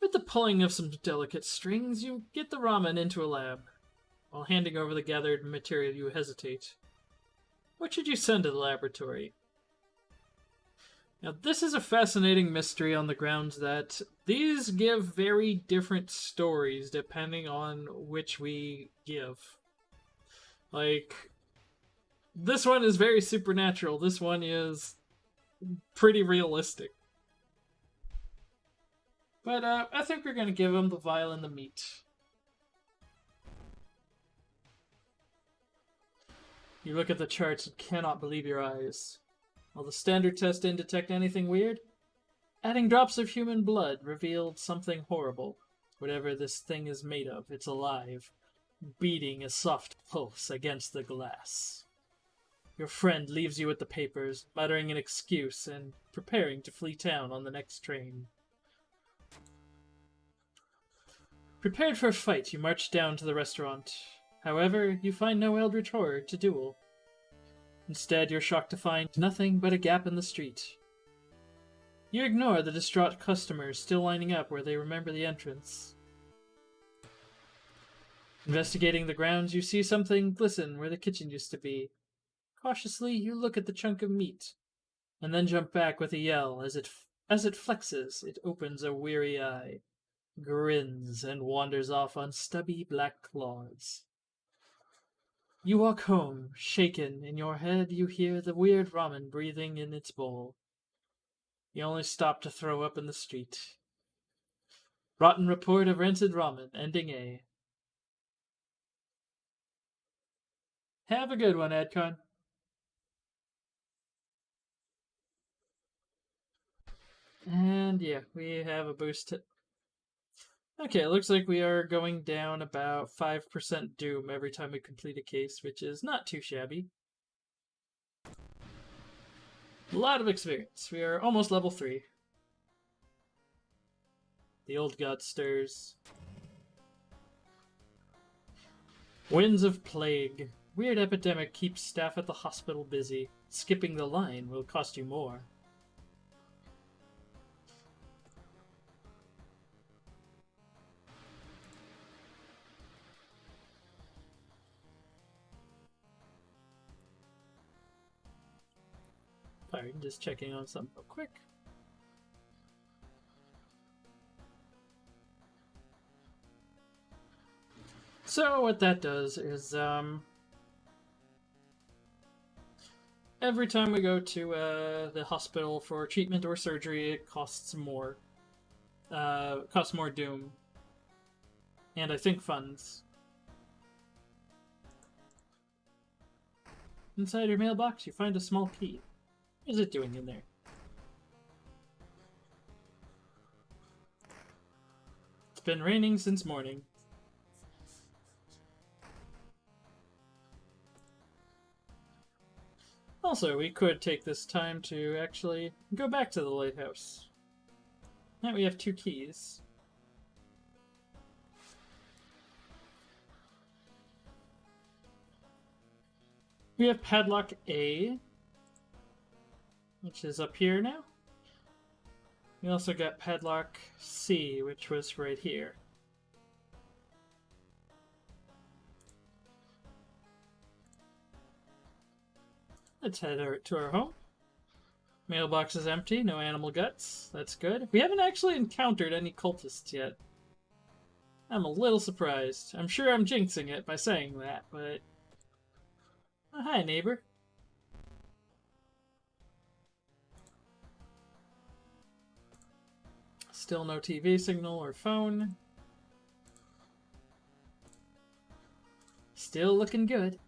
With the pulling of some delicate strings, you get the ramen into a lab. While handing over the gathered material, you hesitate. What should you send to the laboratory? Now, this is a fascinating mystery on the grounds that these give very different stories depending on which we give. Like, this one is very supernatural. This one is pretty realistic. But I think we're going to give him the vial and the meat. You look at the charts and cannot believe your eyes. While the standard test didn't detect anything weird, adding drops of human blood revealed something horrible. Whatever this thing is made of, it's alive, beating a soft pulse against the glass. Your friend leaves you with the papers, muttering an excuse and preparing to flee town on the next train. Prepared for a fight, you march down to the restaurant. However, you find no eldritch horror to duel. Instead, you're shocked to find nothing but a gap in the street. You ignore the distraught customers still lining up where they remember the entrance. Investigating the grounds, you see something glisten where the kitchen used to be. Cautiously, you look at the chunk of meat, and then jump back with a yell as it flexes. It opens a weary eye, grins, and wanders off on stubby black claws. You walk home, shaken. In your head, you hear the weird ramen breathing in its bowl. You only stop to throw up in the street. Rotten report of rented ramen, ending A. Have a good one, Adcon. And yeah, we have a boost. Okay, it looks like we are going down about 5% doom every time we complete a case, which is not too shabby. A lot of experience. We are almost level 3. The old god stirs. Winds of plague. Weird epidemic keeps staff at the hospital busy. Skipping the line will cost you more. Sorry, just checking on something real quick. So what that does is, every time we go to the hospital for treatment or surgery, it costs more. Costs more doom. And I think funds. Inside your mailbox, you find a small key. What is it doing in there? It's been raining since morning. Also, we could take this time to actually go back to the lighthouse. Now we have 2 keys. We have padlock A, which is up here now. We also got padlock C, which was right here. Let's head over to our home. Mailbox is empty, no animal guts. That's good. We haven't actually encountered any cultists yet. I'm a little surprised. I'm sure I'm jinxing it by saying that, but... Oh, hi, neighbor. Still no TV signal or phone. Still looking good.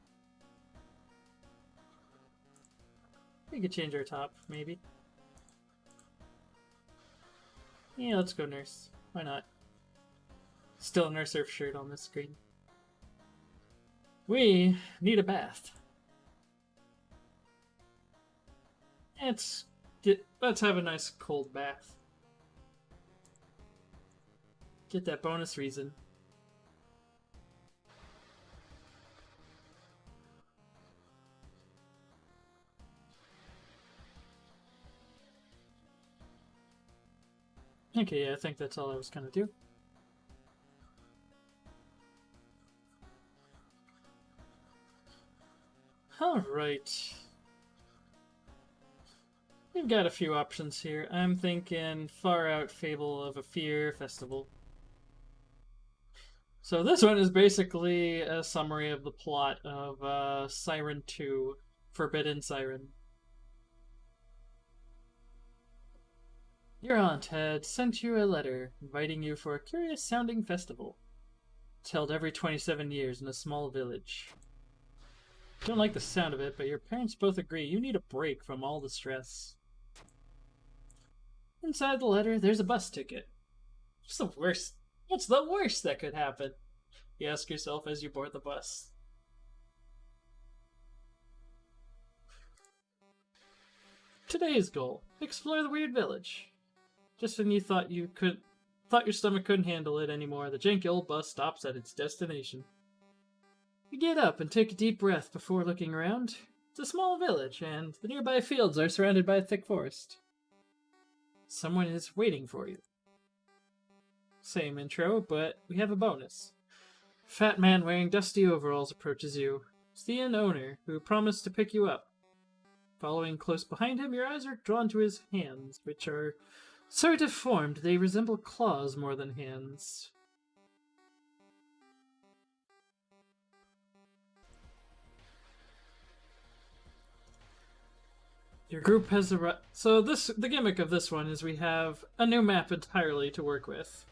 We could change our top, maybe. Yeah, let's go nurse. Why not? Still in our surf shirt on this screen. We need a bath. Let's have a nice cold bath. Get that bonus reason. Okay, yeah, I think that's all I was gonna do. Alright. We've got a few options here. I'm thinking Far Out Fable of a Fear Festival. So this one is basically a summary of the plot of Siren 2, Forbidden Siren. Your aunt had sent you a letter inviting you for a curious-sounding festival. It's held every 27 years in a small village. Don't like the sound of it, but your parents both agree you need a break from all the stress. Inside the letter, there's a bus ticket. What's the worst? What's the worst that could happen? You ask yourself as you board the bus. Today's goal: explore the weird village. Just when you thought your stomach couldn't handle it anymore, the janky old bus stops at its destination. You get up and take a deep breath before looking around. It's a small village, and the nearby fields are surrounded by a thick forest. Someone is waiting for you. Same intro, but we have a bonus. A fat man wearing dusty overalls approaches you. It's the inn owner, who promised to pick you up. Following close behind him, your eyes are drawn to his hands, which are so deformed they resemble claws more than hands. Your group has arrived. So the gimmick of this one is we have a new map entirely to work with.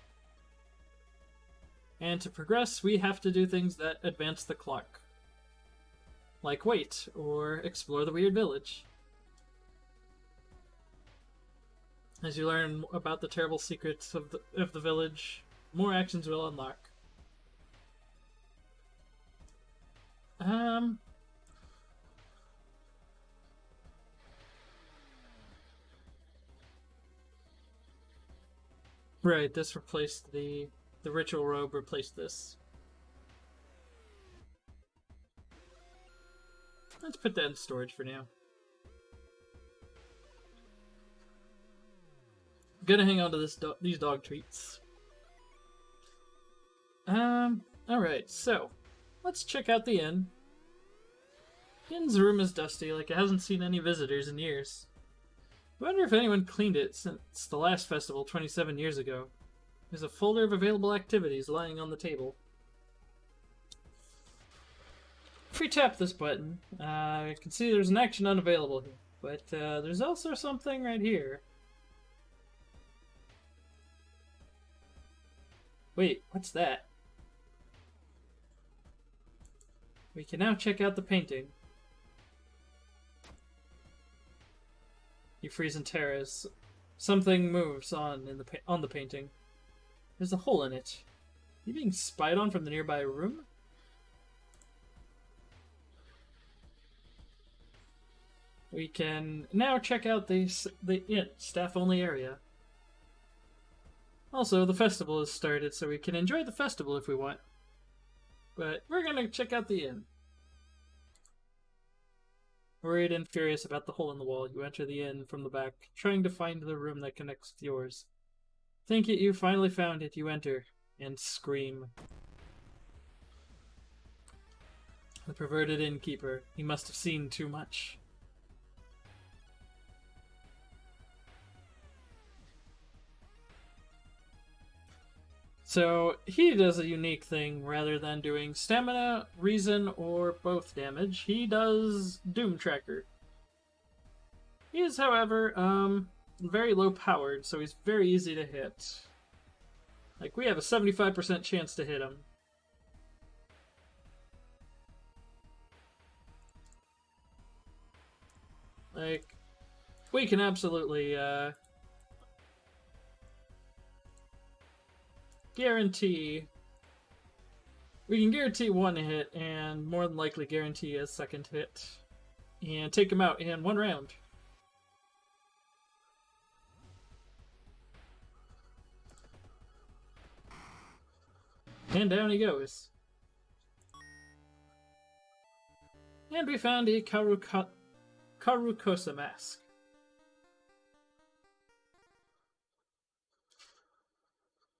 And to progress, we have to do things that advance the clock. Like wait, or explore the weird village. As you learn about the terrible secrets of the village, more actions will unlock. Right, this replaced the ritual robe replaced this. Let's put that in storage for now. I'm gonna hang on to these dog treats. Alright, so let's check out the inn. The inn's room is dusty, like it hasn't seen any visitors in years. I wonder if anyone cleaned it since the last festival 27 years ago. There's a folder of available activities lying on the table. If we tap this button, you can see there's an action unavailable here. But there's also something right here. Wait, what's that? We can now check out the painting. You freeze in terrors. Something moves on the painting. There's a hole in it. Are you being spied on from the nearby room? We can now check out the staff-only area. Also, the festival has started, so we can enjoy the festival if we want. But we're gonna check out the inn. Worried and furious about the hole in the wall, you enter the inn from the back, trying to find the room that connects with yours. Think you finally found it, you enter, and scream. The perverted innkeeper. He must have seen too much. So he does a unique thing. Rather than doing stamina, reason, or both damage, he does Doom Tracker. He is, however, very low powered, so he's very easy to hit. Like, we have a 75% chance to hit him. Like, we can absolutely, guarantee... We can guarantee one hit, and more than likely guarantee a second hit. And take him out in one round. And down he goes. And we found a Karukosa mask.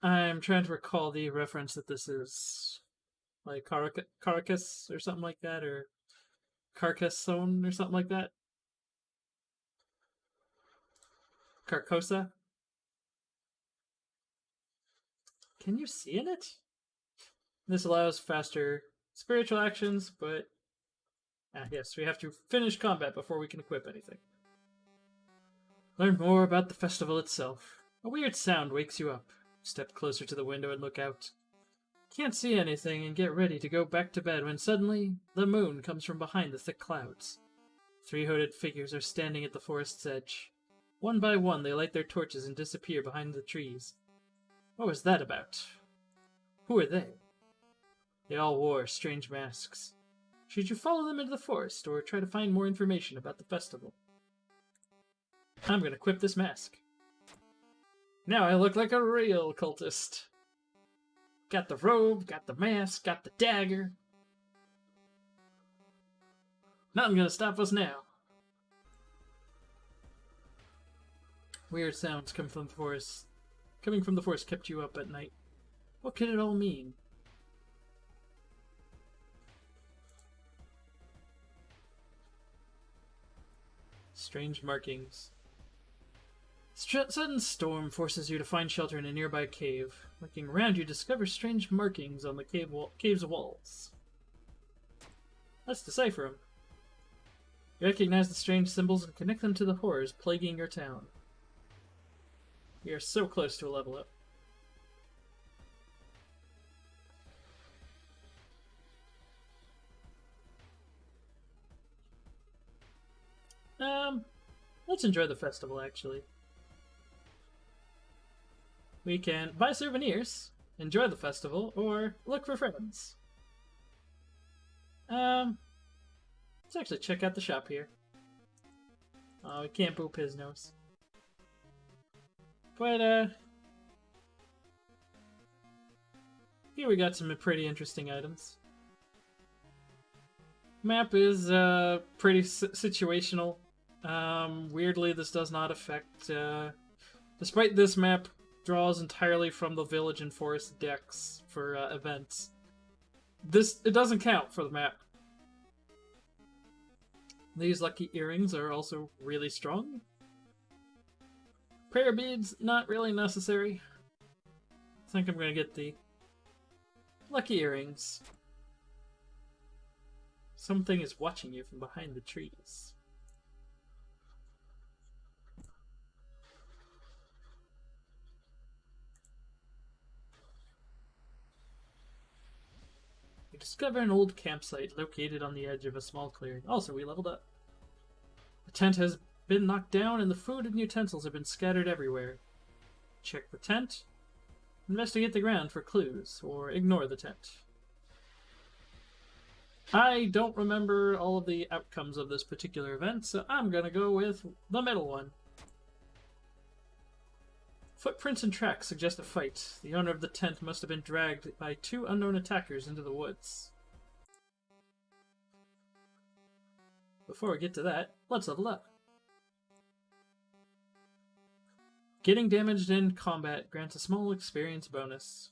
I'm trying to recall the reference that this is. Like Carcass or something like that, or Carcassonne or something like that. Carcosa? Can you see in it? This allows faster spiritual actions, but... yes, we have to finish combat before we can equip anything. Learn more about the festival itself. A weird sound wakes you up. Step closer to the window and look out. Can't see anything and get ready to go back to bed when suddenly the moon comes from behind the thick clouds. 3 hooded figures are standing at the forest's edge. One by one they light their torches and disappear behind the trees. What was that about? Who are they? They all wore strange masks. Should you follow them into the forest or try to find more information about the festival? I'm gonna equip this mask. Now I look like a real cultist. Got the robe, got the mask, got the dagger. Nothing gonna stop us now. Weird sounds come from the forest. Coming from the forest kept you up at night. What could it all mean? Strange markings. Sudden storm forces you to find shelter in a nearby cave. Looking around, you discover strange markings on the cave's walls. Let's decipher them. You recognize the strange symbols and connect them to the horrors plaguing your town. We are so close to a level up. Let's enjoy the festival, actually. We can buy souvenirs, enjoy the festival, or look for friends. Let's actually check out the shop here. Oh, we can't boop his nose. But, here we got some pretty interesting items. Map is, pretty situational. Weirdly, this does not affect, despite this map draws entirely from the village and forest decks for, events. It doesn't count for the map. These lucky earrings are also really strong. Prayer beads, not really necessary. I think I'm gonna get the lucky earrings. Something is watching you from behind the trees. You discover an old campsite located on the edge of a small clearing. Also, we leveled up. The tent has been knocked down and the food and utensils have been scattered everywhere. Check the tent. Investigate the ground for clues, or ignore the tent. I don't remember all of the outcomes of this particular event, so I'm gonna go with the middle one. Footprints and tracks suggest a fight. The owner of the tent must have been dragged by 2 unknown attackers into the woods. before we get to that, let's level up. Getting damaged in combat grants a small experience bonus.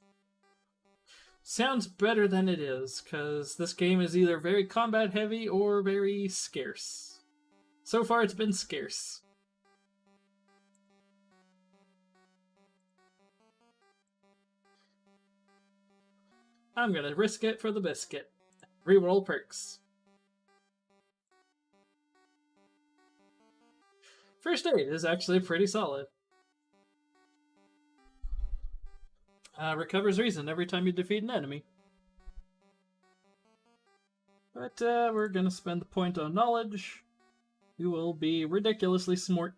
Sounds better than it is, because this game is either very combat heavy or very scarce. So far it's been scarce. I'm gonna risk it for the biscuit. Reroll perks. First aid is actually pretty solid. Recovers reason every time you defeat an enemy. But we're gonna spend the point on knowledge. You will be ridiculously smart.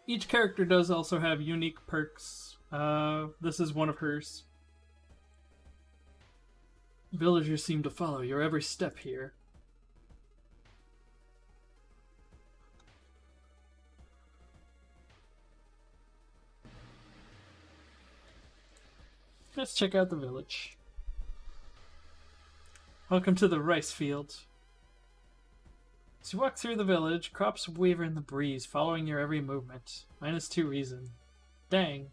Each character does also have unique perks. This is one of hers. Villagers seem to follow your every step here. Let's check out the village. Welcome to the rice field. As you walk through the village, crops waver in the breeze, following your every movement. -2 reason. Dang.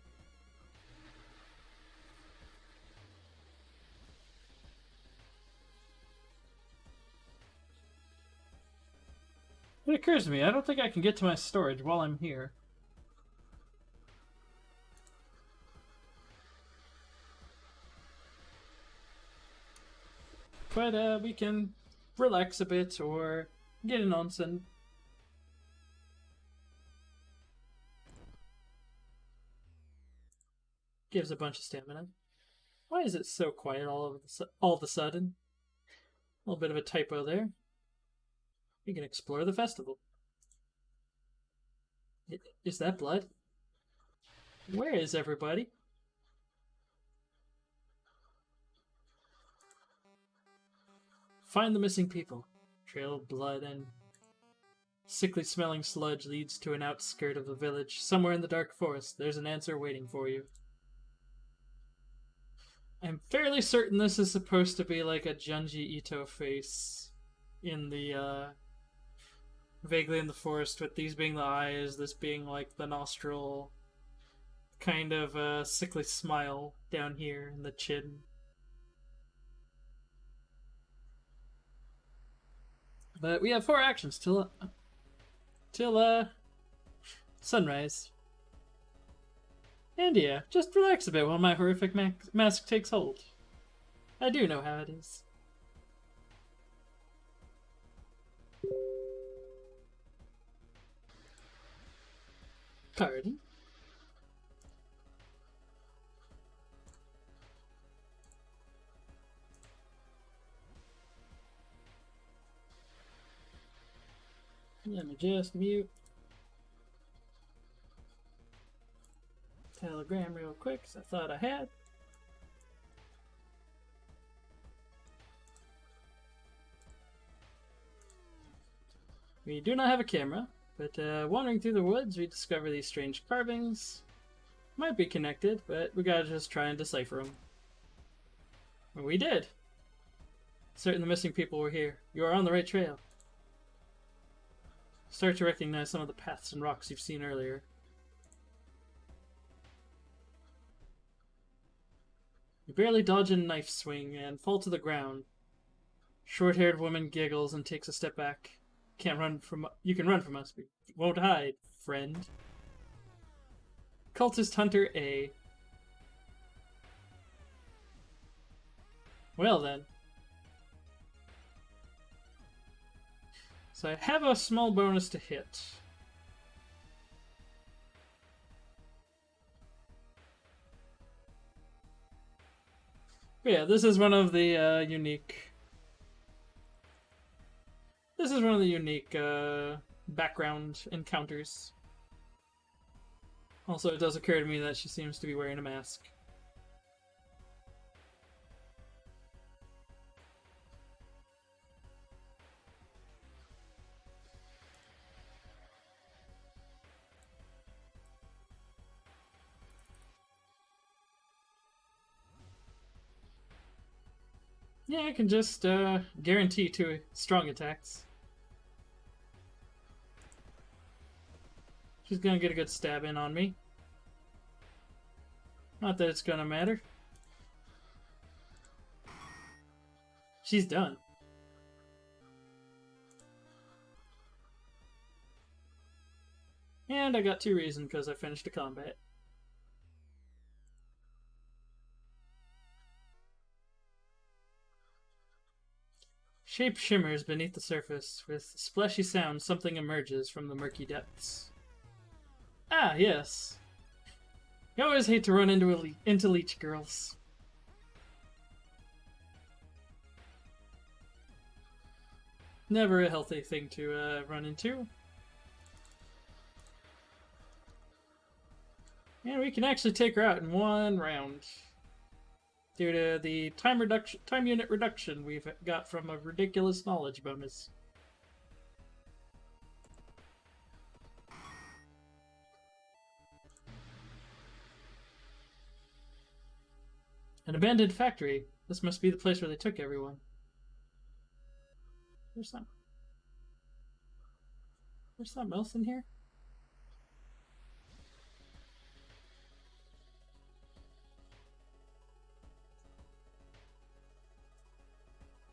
It occurs to me, I don't think I can get to my storage while I'm here. But we can relax a bit or get an onsen. Gives a bunch of stamina. Why is it so quiet all of a sudden? A little bit of a typo there. We can explore the festival. Is that blood? Where is everybody? Find the missing people. Trail of blood and sickly smelling sludge leads to an outskirt of the village. Somewhere in the dark forest, there's an answer waiting for you. I'm fairly certain this is supposed to be like a Junji Ito face in the, vaguely in the forest, with these being the eyes, this being like the nostril, kind of a sickly smile down here in the chin. But we have 4 actions till sunrise. And yeah, just relax a bit while my horrific mask takes hold. I do know how it is. Pardon? Let me just mute Telegram real quick, because I thought I had. We do not have a camera, but wandering through the woods, we discover these strange carvings. Might be connected, but we gotta just try and decipher them. And we did. Certain the missing people were here. You are on the right trail. Start to recognize some of the paths and rocks you've seen earlier. You barely dodge a knife swing and fall to the ground. Short-haired woman giggles and takes a step back. You can run from us, but you won't hide, friend. Cultist Hunter A. Well then. So I have a small bonus to hit. But yeah, this is one of the unique... This is one of the unique background encounters. Also, it does occur to me that she seems to be wearing a mask. Yeah, I can just guarantee 2 strong attacks. She's gonna get a good stab in on me. Not that it's gonna matter. She's done. And I got 2 reason because I finished the combat. Shape shimmers beneath the surface. With splashy sound, something emerges from the murky depths. Ah, yes. You always hate to run into leech girls. Never a healthy thing to run into. And we can actually take her out in 1 round. Due to the time unit reduction we've got from a ridiculous knowledge bonus. An abandoned factory. This must be the place where they took everyone. There's something else in here?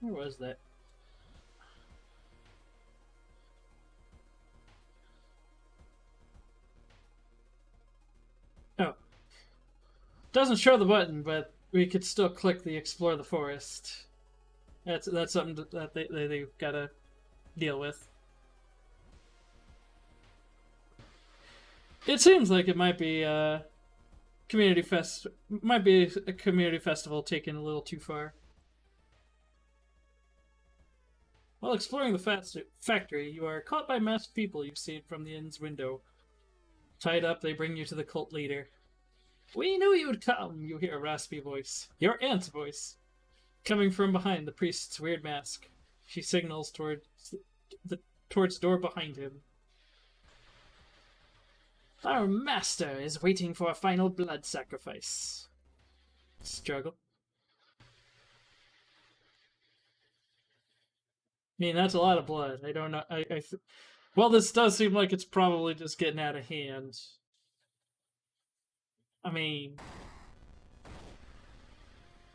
Where was that? Oh. Doesn't show the button, but we could still click the explore the forest. That's something that they've got to deal with. It seems like it might be a community festival taken a little too far. While exploring the factory, you are caught by masked people you've seen from the inn's window. Tied up, they bring you to the cult leader. We knew you would come, you hear a raspy voice. Your aunt's voice. Coming from behind the priest's weird mask. She signals towards the door behind him. Our master is waiting for a final blood sacrifice. Struggle. I mean, that's a lot of blood. I don't know. Well, this does seem like it's probably just getting out of hand. I mean,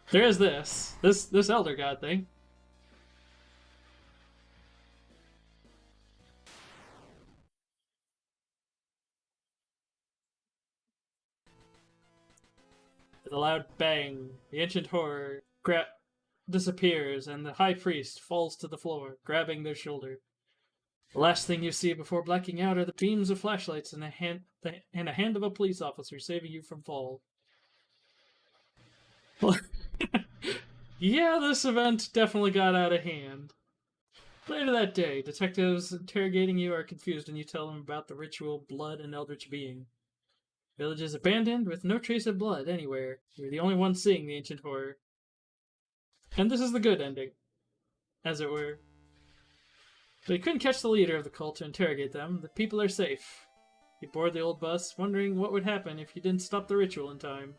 there is this Elder God thing. With a loud bang, the ancient horror disappears, and the high priest falls to the floor, grabbing their shoulder. The last thing you see before blacking out are the beams of flashlights and a hand of a police officer saving you from fall. Yeah, this event definitely got out of hand. Later that day, detectives interrogating you are confused when you tell them about the ritual, blood, and eldritch being. Village is abandoned with no trace of blood anywhere. You're the only one seeing the ancient horror. And this is the good ending, as it were. But he couldn't catch the leader of the cult to interrogate them. The people are safe. He boarded the old bus, wondering what would happen if you didn't stop the ritual in time.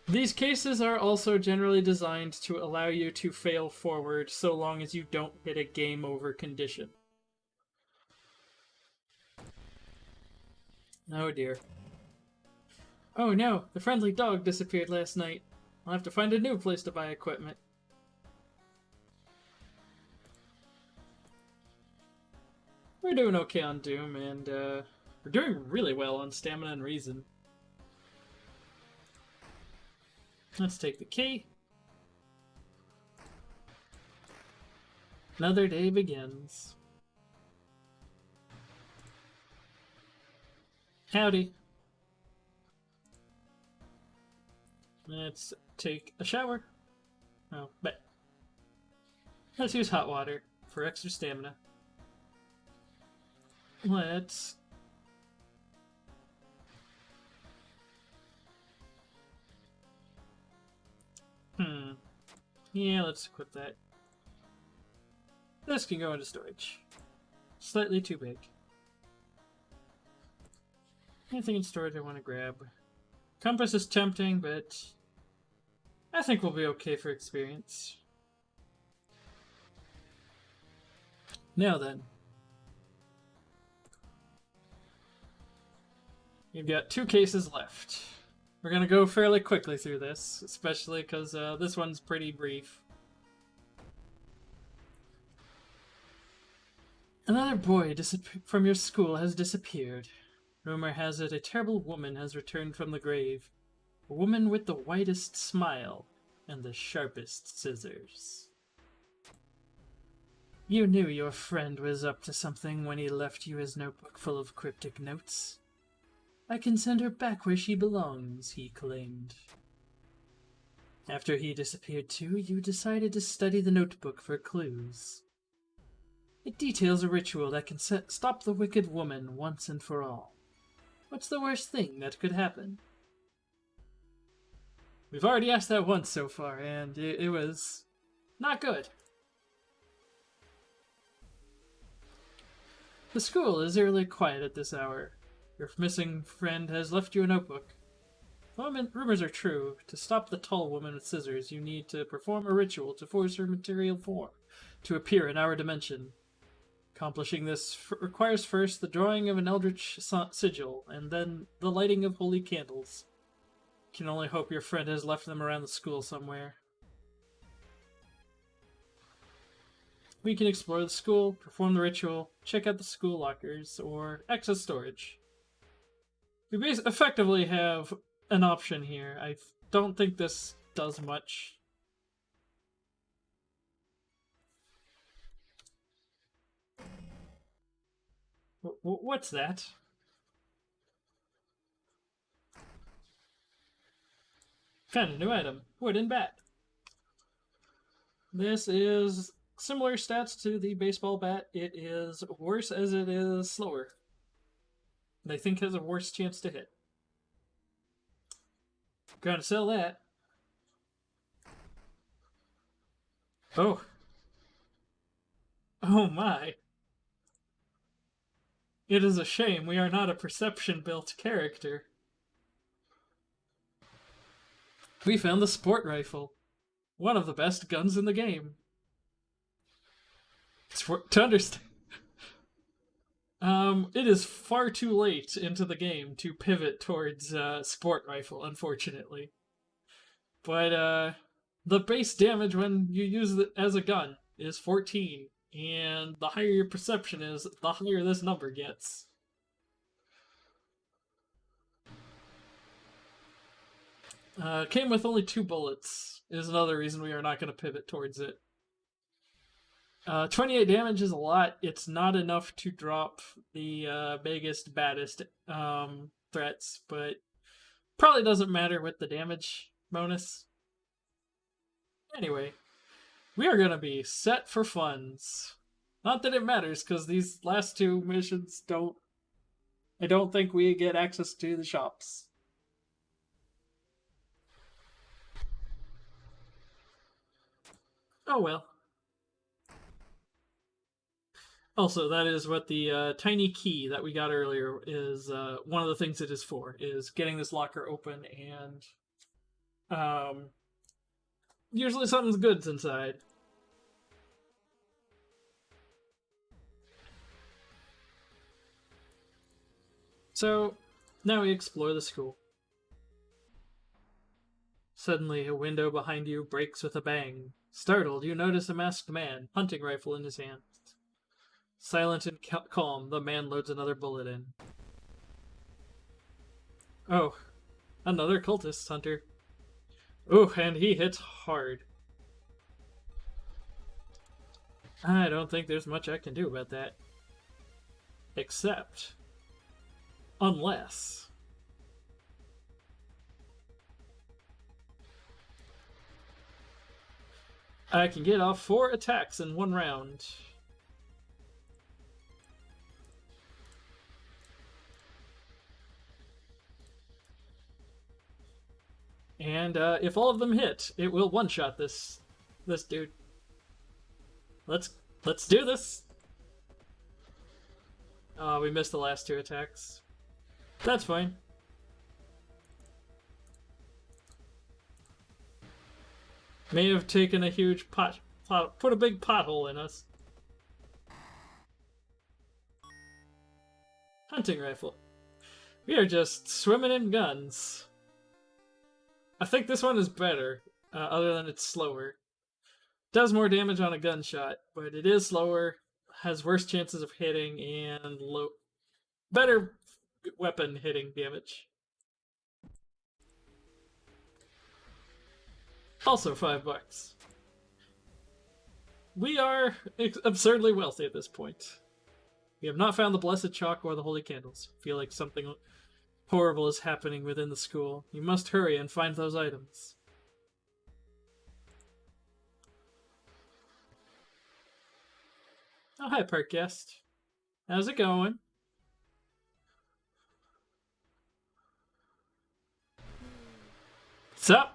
These cases are also generally designed to allow you to fail forward so long as you don't hit a game over condition. Oh dear. Oh no, the friendly dog disappeared last night. I'll have to find a new place to buy equipment. We're doing okay on Doom, and we're doing really well on Stamina and Reason. Let's take the key. Another day begins. Howdy. Let's take a shower. Oh, but let's use hot water for extra stamina. Let's yeah, let's equip that. This can go into storage. Slightly too big. Anything in storage I want to grab. Compass is tempting, but I think we'll be okay for experience. Now then. You've got 2 cases left. We're gonna go fairly quickly through this, especially because this one's pretty brief. Another boy from your school has disappeared. Rumor has it a terrible woman has returned from the grave. A woman with the whitest smile and the sharpest scissors. You knew your friend was up to something when he left you his notebook full of cryptic notes. I can send her back where she belongs, he claimed. After he disappeared too, you decided to study the notebook for clues. It details a ritual that can stop the wicked woman once and for all. What's the worst thing that could happen? We've already asked that once so far, and it was not good. The school is eerily quiet at this hour. Your missing friend has left you a notebook. If rumors are true, to stop the tall woman with scissors, you need to perform a ritual to force her material form to appear in our dimension. Accomplishing this requires first the drawing of an eldritch sigil, and then the lighting of holy candles. You can only hope your friend has left them around the school somewhere. We can explore the school, perform the ritual, check out the school lockers, or access storage. We effectively have an option here. I don't think this does much. What's that? Found a new item. Wooden bat. This is similar stats to the baseball bat. It is worse as it is slower. And I think has a worse chance to hit. Gonna sell that. Oh. Oh my. It is a shame we are not a perception-built character. We found the sport rifle. One of the best guns in the game. To understand. It is far too late into the game to pivot towards sport rifle, unfortunately. But the base damage when you use it as a gun is 14, and the higher your perception is, the higher this number gets. Came with only 2 bullets, is another reason we are not going to pivot towards it. 28 damage is a lot. It's not enough to drop the biggest, baddest threats, but probably doesn't matter with the damage bonus. Anyway, we are going to be set for funds. Not that it matters, because these last 2 missions I don't think we get access to the shops. Oh well. Also, that is what the tiny key that we got earlier is. One of the things it is for is getting this locker open, and usually something's good's inside. So now we explore the school. Suddenly, a window behind you breaks with a bang. Startled, you notice a masked man, hunting rifle in his hand. Silent and calm, the man loads another bullet in. Oh, another cultist hunter. Ooh, and he hits hard. I don't think there's much I can do about that. Except... unless... I can get off 4 attacks in 1 round. And if all of them hit, it will one-shot this dude. Let's do this. Oh, we missed the last 2 attacks. That's fine. May have taken a huge put a big pothole in us. Hunting rifle. We are just swimming in guns. I think this one is better, other than it's slower. Does more damage on a gunshot, but it is slower, has worse chances of hitting, and better weapon hitting damage. Also $5. We are absurdly wealthy at this point. We have not found the blessed chalk or the holy candles. Feel like something horrible is happening within the school. You must hurry and find those items. Oh, hi, park guest. How's it going? What's up?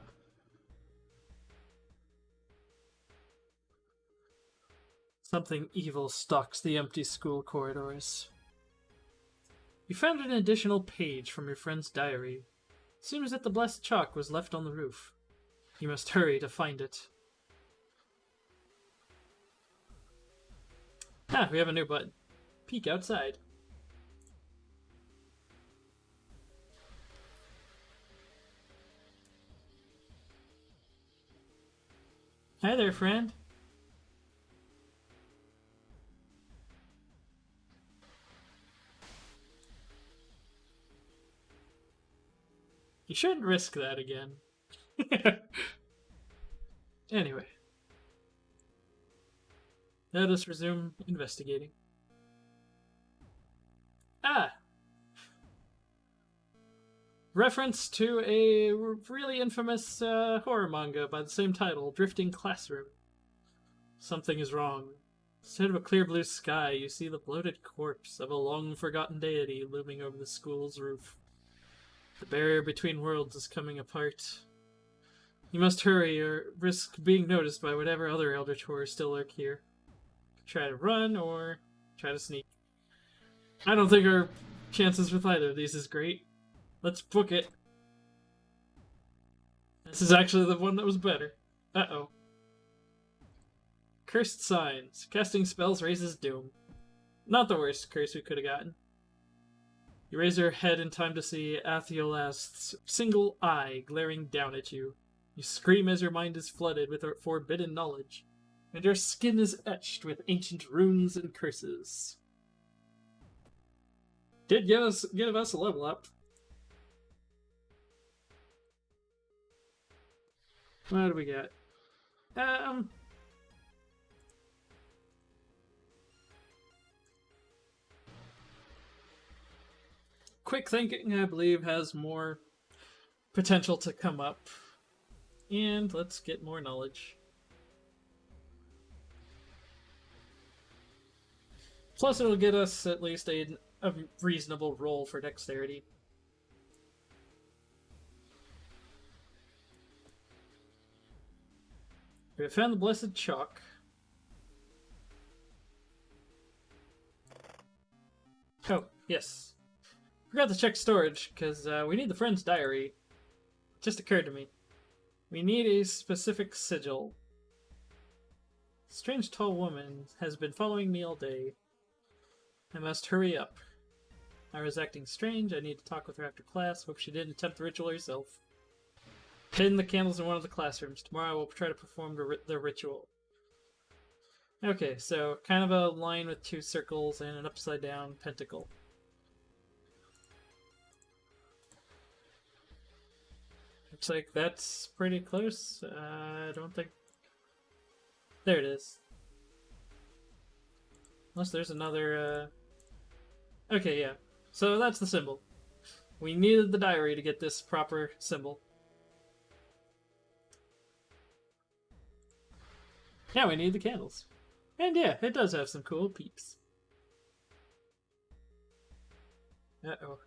Something evil stalks the empty school corridors. You found an additional page from your friend's diary. It seems that the blessed chalk was left on the roof. You must hurry to find it. Ah, we have a new button. Peek outside. Hi there, friend. You shouldn't risk that again. Anyway. Let us resume investigating. Ah! Reference to a really infamous horror manga by the same title, Drifting Classroom. Something is wrong. Instead of a clear blue sky, you see the bloated corpse of a long-forgotten deity looming over the school's roof. The barrier between worlds is coming apart. You must hurry or risk being noticed by whatever other eldritch horrors still lurk here. Try to run or try to sneak. I don't think our chances with either of these is great. Let's book it. This is actually the one that was better. Uh-oh. Cursed signs. Casting spells raises doom. Not the worst curse we could have gotten. You raise your head in time to see Athiolast's single eye glaring down at you. You scream as your mind is flooded with forbidden knowledge, and your skin is etched with ancient runes and curses. Did give us a level up. What do we got? Quick thinking, I believe, has more potential to come up. And let's get more knowledge. Plus, it'll get us at least a reasonable roll for dexterity. We have found the blessed chalk. Oh, yes. Forgot to check storage, because we need the friend's diary. It just occurred to me. We need a specific sigil. Strange tall woman has been following me all day. I must hurry up. I was acting strange. I need to talk with her after class. Hope she didn't attempt the ritual herself. Pin the candles in one of the classrooms. Tomorrow I will try to perform the ritual. Okay, so kind of a line with two circles and an upside down pentacle. Looks like that's pretty close. I don't think... There it is. Unless there's another, Okay, yeah. So that's the symbol. We needed the diary to get this proper symbol. Now we need the candles. And yeah, it does have some cool peeps. Uh-oh.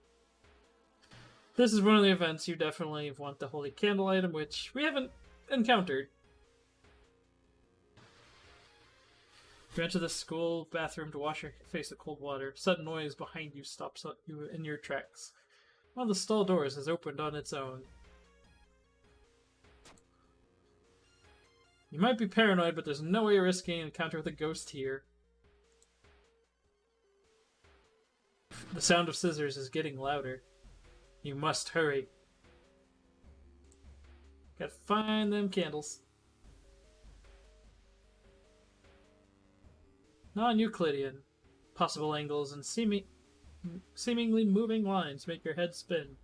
This is one of the events you definitely want the holy candle item, which we haven't encountered. You enter the school bathroom to wash your face with cold water. Sudden noise behind you stops you in your tracks. One of the stall doors has opened on its own. You might be paranoid, but there's no way you're risking an encounter with a ghost here. The sound of scissors is getting louder. You must hurry. Gotta find them candles. Non-Euclidean. Possible angles and seemingly moving lines make your head spin.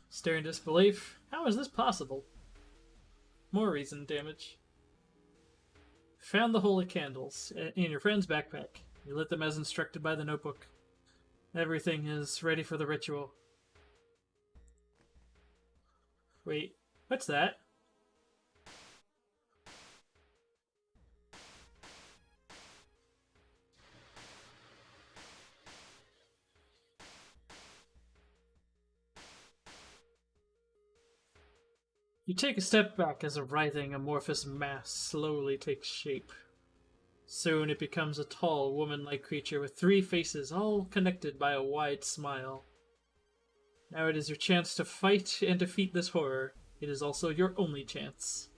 Stare in disbelief. How is this possible? More reason damage. Found the holy candles in your friend's backpack. You lit them as instructed by the notebook. Everything is ready for the ritual. Wait, what's that? You take a step back as a writhing, amorphous mass slowly takes shape. Soon it becomes a tall, woman-like creature with 3 faces, all connected by a wide smile. Now it is your chance to fight and defeat this horror. It is also your only chance.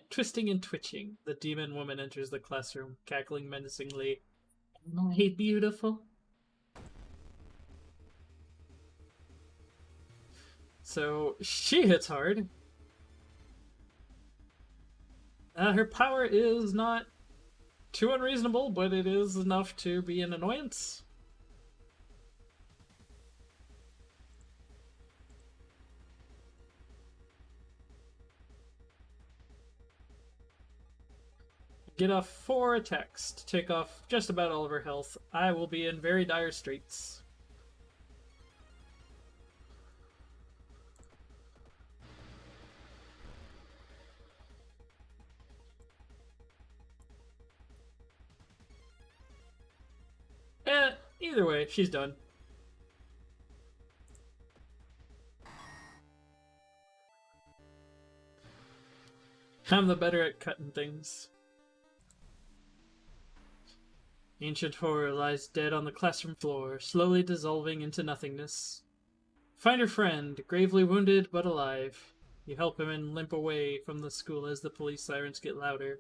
Twisting and twitching, the demon woman enters the classroom, cackling menacingly. Am I beautiful? So, she hits hard. Her power is not too unreasonable, but it is enough to be an annoyance. Get off 4 attacks to take off just about all of her health. I will be in very dire straits. Either way, she's done. I'm the better at cutting things. Ancient horror lies dead on the classroom floor, slowly dissolving into nothingness. Find your friend, gravely wounded but alive. You help him and limp away from the school as the police sirens get louder.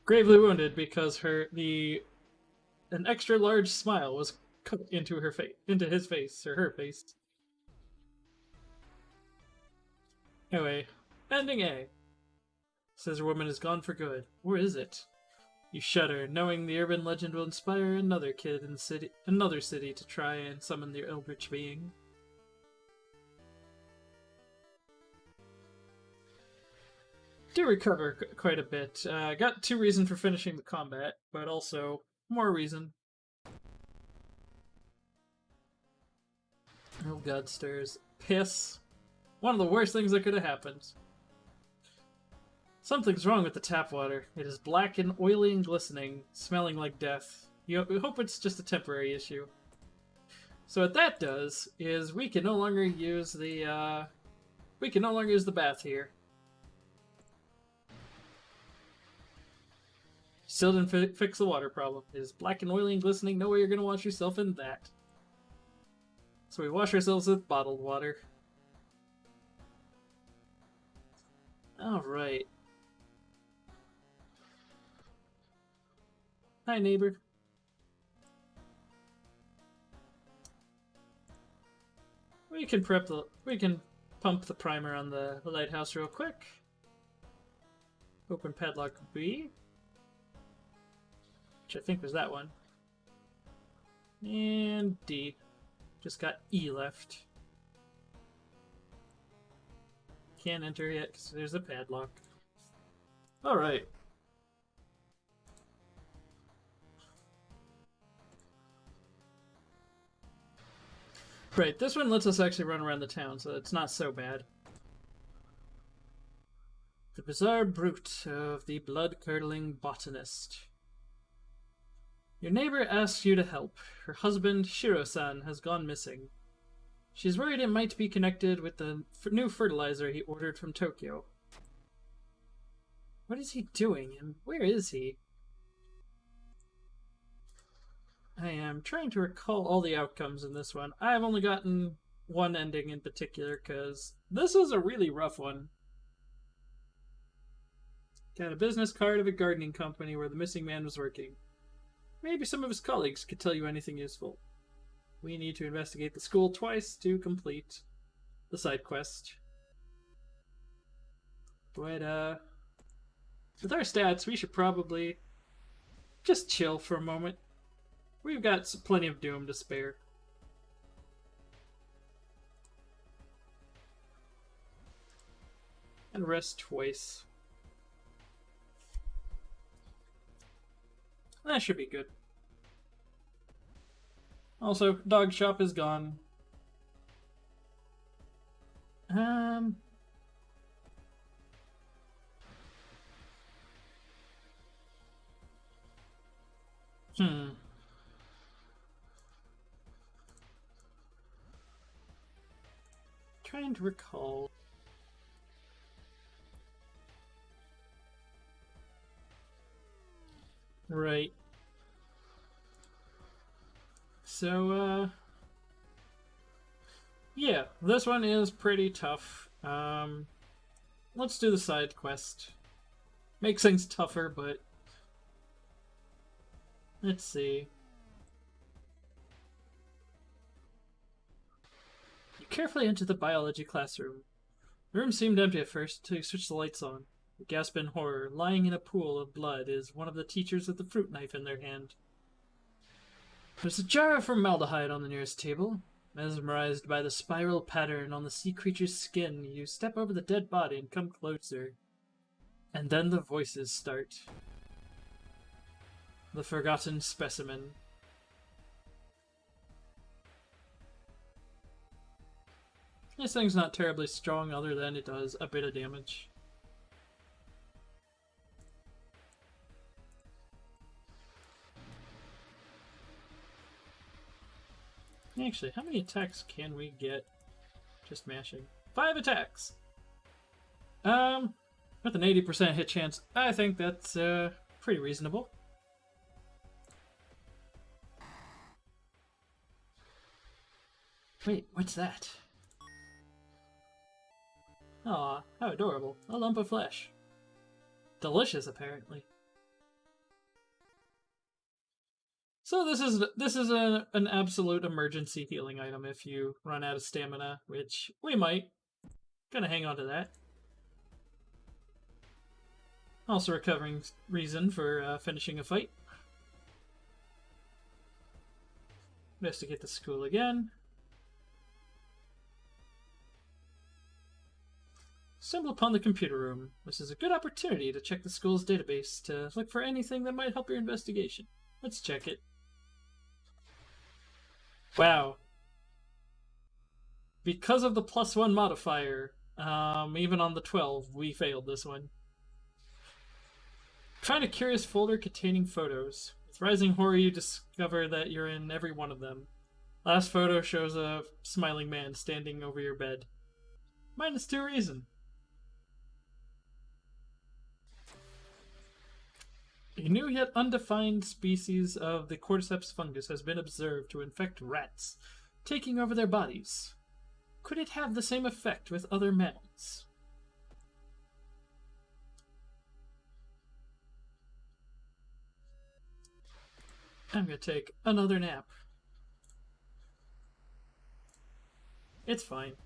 Gravely wounded because an extra large smile was cut into her face, into his face or her face. Anyway, ending A. Scissor Woman is gone for good. Or is it? You shudder, knowing the urban legend will inspire another kid in another city to try and summon the eldritch being. Do recover quite a bit. Got 2 reasons for finishing the combat, but also more reason. Oh god, stirs. Piss. One of the worst things that could have happened. Something's wrong with the tap water. It is black and oily and glistening, smelling like death. We hope it's just a temporary issue. So what that does is we can no longer use the bath here. Still didn't fix the water problem. It is black and oily and glistening. No way you're gonna wash yourself in that. So we wash ourselves with bottled water. Alright. Hi, neighbor. We can pump the primer on the lighthouse real quick. Open padlock B, which I think was that one. And D. Just got E left. Can't enter yet because there's a padlock. Alright. Right, this one lets us actually run around the town, so it's not so bad. The bizarre brute of the blood-curdling botanist. Your neighbor asks you to help. Her husband, Shiro-san, has gone missing. She's worried it might be connected with the new fertilizer he ordered from Tokyo. What is he doing, and where is he? I am trying to recall all the outcomes in this one. I've only gotten one ending in particular, because this was a really rough one. Got a business card of a gardening company where the missing man was working. Maybe some of his colleagues could tell you anything useful. We need to investigate the school twice to complete the side quest. But, with our stats, we should probably just chill for a moment. We've got plenty of Doom to spare. And rest twice. That should be good. Also, dog shop is gone. Trying to recall. Right. So, yeah, this one is pretty tough. Let's do the side quest. Makes things tougher, but let's see. You carefully enter the biology classroom. The room seemed empty at first until you switched the lights on. You gasp in horror. Lying in a pool of blood is one of the teachers with the fruit knife in their hand. There's a jar of formaldehyde on the nearest table. Mesmerized by the spiral pattern on the sea creature's skin, you step over the dead body and come closer. And then the voices start. The forgotten specimen. This thing's not terribly strong other than it does a bit of damage. Actually, how many attacks can we get just mashing? 5 attacks! With an 80% hit chance, I think that's, pretty reasonable. Wait, what's that? Aw, how adorable. A lump of flesh. Delicious, apparently. So this is an absolute emergency healing item if you run out of stamina, which we might. Gonna hang on to that. Also recovering reason for finishing a fight. Investigate the school again. Stumble upon the computer room. This is a good opportunity to check the school's database to look for anything that might help your investigation. Let's check it. Wow. Because of the +1 modifier, even on the 12, we failed this one. Find a curious folder containing photos. With rising horror, you discover that you're in every one of them. Last photo shows a smiling man standing over your bed. -2 reason. A new yet undefined species of the cordyceps fungus has been observed to infect rats, taking over their bodies. Could it have the same effect with other mammals? I'm gonna take another nap. It's fine.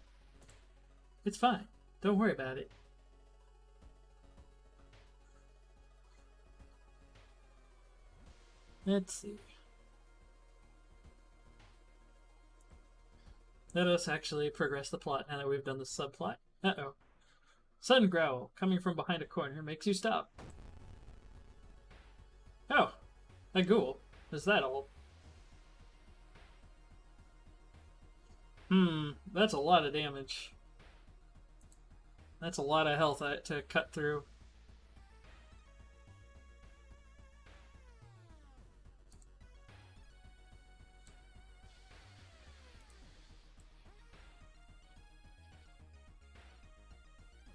It's fine. Don't worry about it. Let's see. Let us actually progress the plot now that we've done the subplot. Uh-oh. Sudden growl coming from behind a corner makes you stop. Oh, a ghoul. Is that all? That's a lot of damage. That's a lot of health to cut through.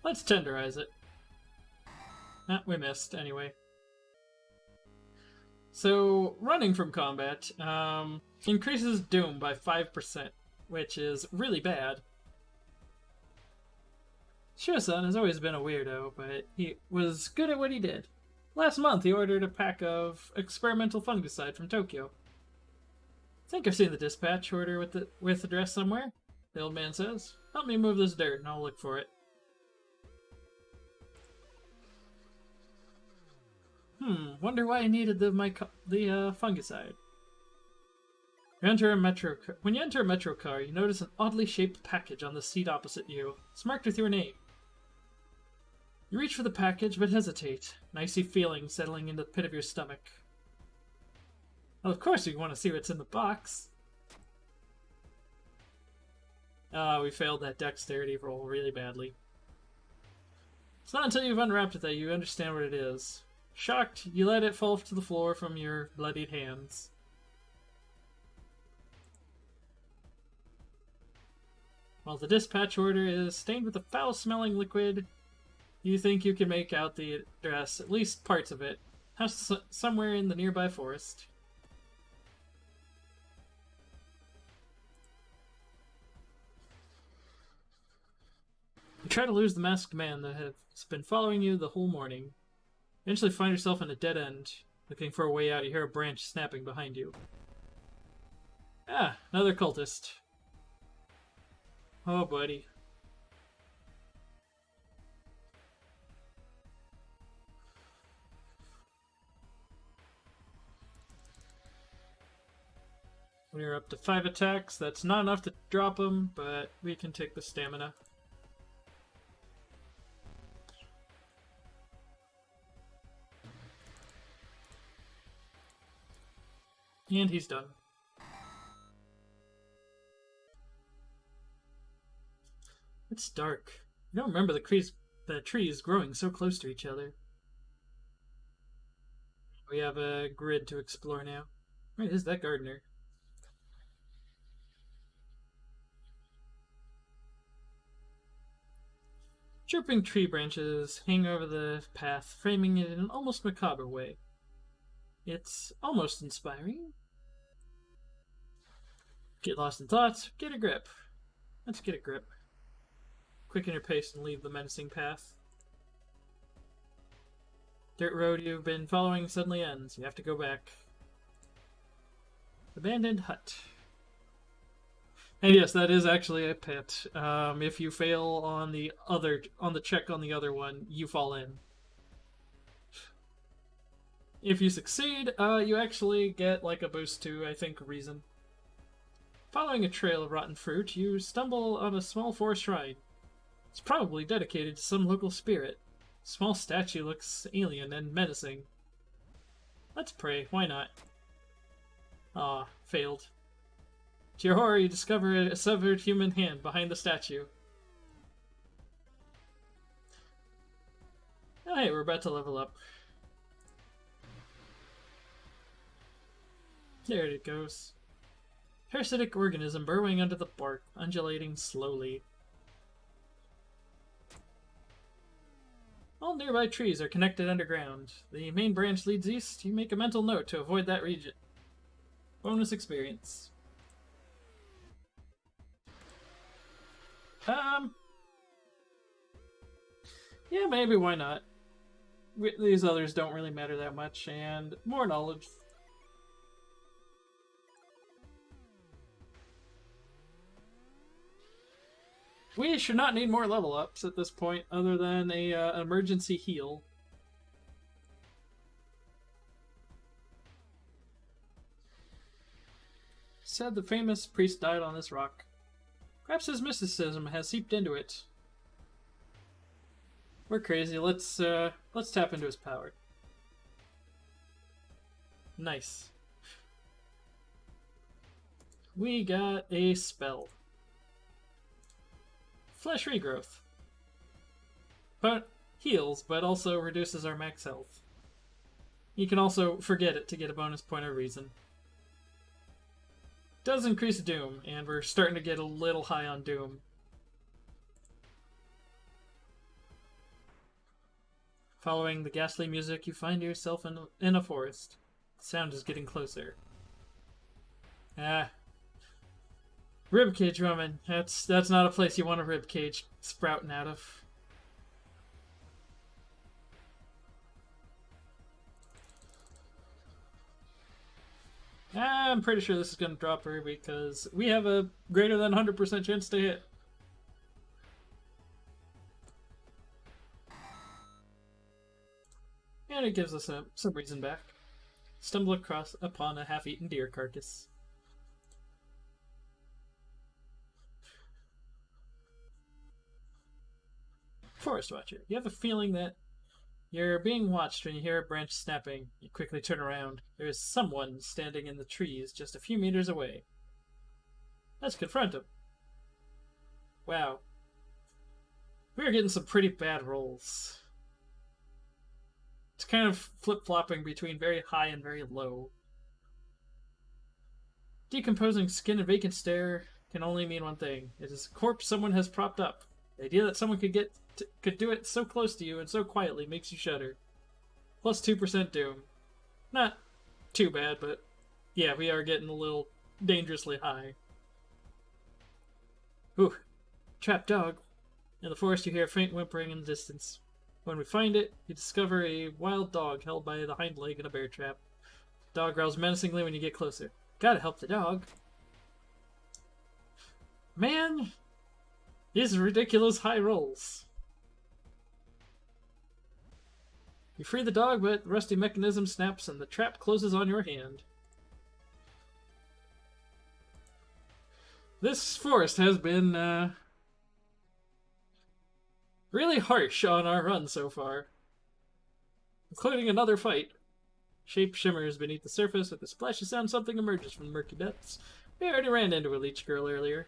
Let's tenderize it. We missed, anyway. So, running from combat increases Doom by 5%, which is really bad. Shiro-san has always been a weirdo, but he was good at what he did. Last month, he ordered a pack of experimental fungicide from Tokyo. I think I've seen the dispatch order with address somewhere, the old man says. Help me move this dirt and I'll look for it. Wonder why I needed the fungicide. When you enter a metro car, you notice an oddly shaped package on the seat opposite you. It's marked with your name. You reach for the package, but hesitate. An icy feeling settling into the pit of your stomach. Well, of course you want to see what's in the box. We failed that dexterity roll really badly. It's not until you've unwrapped it that you understand what it is. Shocked, you let it fall to the floor from your bloodied hands. While the dispatch order is stained with a foul-smelling liquid, you think you can make out the address, at least parts of it, somewhere in the nearby forest. You try to lose the masked man that has been following you the whole morning. Eventually find yourself in a dead end. Looking for a way out, you hear a branch snapping behind you. Ah, another cultist. Oh, buddy. We're up to 5 attacks. That's not enough to drop him, but we can take the stamina. And he's done. It's dark. I don't remember the trees growing so close to each other. We have a grid to explore now. Where is that gardener? Chirping tree branches hang over the path, framing it in an almost macabre way. It's almost inspiring. Get lost in thoughts, get a grip. Let's get a grip. Quicken your pace and leave the menacing path. Dirt road you've been following suddenly ends. You have to go back. Abandoned hut. And yes, that is actually a pit. If you fail on the check on the other one, you fall in. If you succeed, you actually get like a boost to, I think, reason. Following a trail of rotten fruit, you stumble on a small forest shrine. It's probably dedicated to some local spirit. The small statue looks alien and menacing. Let's pray, why not? Ah, failed. To your horror, you discover a severed human hand behind the statue. Oh, hey, we're about to level up. There it goes. Parasitic organism burrowing under the bark, undulating slowly. All nearby trees are connected underground. The main branch leads east. You make a mental note to avoid that region. Bonus experience. Yeah, maybe, why not? These others don't really matter that much, and more knowledge. We should not need more level ups at this point, other than an emergency heal. Said the famous priest died on this rock. Perhaps his mysticism has seeped into it. We're crazy. Let's tap into his power. Nice. We got a spell. Flesh regrowth. But heals, but also reduces our max health. You can also forget it to get a bonus point of reason. Does increase Doom, and we're starting to get a little high on Doom. Following the ghastly music, you find yourself in a forest. The sound is getting closer. Ah. Ribcage Roman. That's not a place you want a ribcage sprouting out of. I'm pretty sure this is going to drop her because we have a greater than 100% chance to hit. And it gives us some reason back. Stumble upon a half-eaten deer carcass. Forest Watcher. You have a feeling that you're being watched when you hear a branch snapping. You quickly turn around. There is someone standing in the trees just a few meters away. Let's confront him. Wow. We're getting some pretty bad rolls. It's kind of flip-flopping between very high and very low. Decomposing skin and vacant stare can only mean one thing. It is a corpse someone has propped up. The idea that someone could do it so close to you and so quietly makes you shudder. Plus 2% doom. Not too bad, but yeah, we are getting a little dangerously high. Ooh, trapped dog. In the forest you hear faint whimpering in the distance. When we find it, you discover a wild dog held by the hind leg in a bear trap. The dog growls menacingly when you get closer. Gotta help the dog. Man, these ridiculous high rolls. You free the dog, but the rusty mechanism snaps and the trap closes on your hand. This forest has been, really harsh on our run so far. Including another fight. Shape shimmers beneath the surface. With a splashy sound, something emerges from the murky depths. We already ran into a leech girl earlier.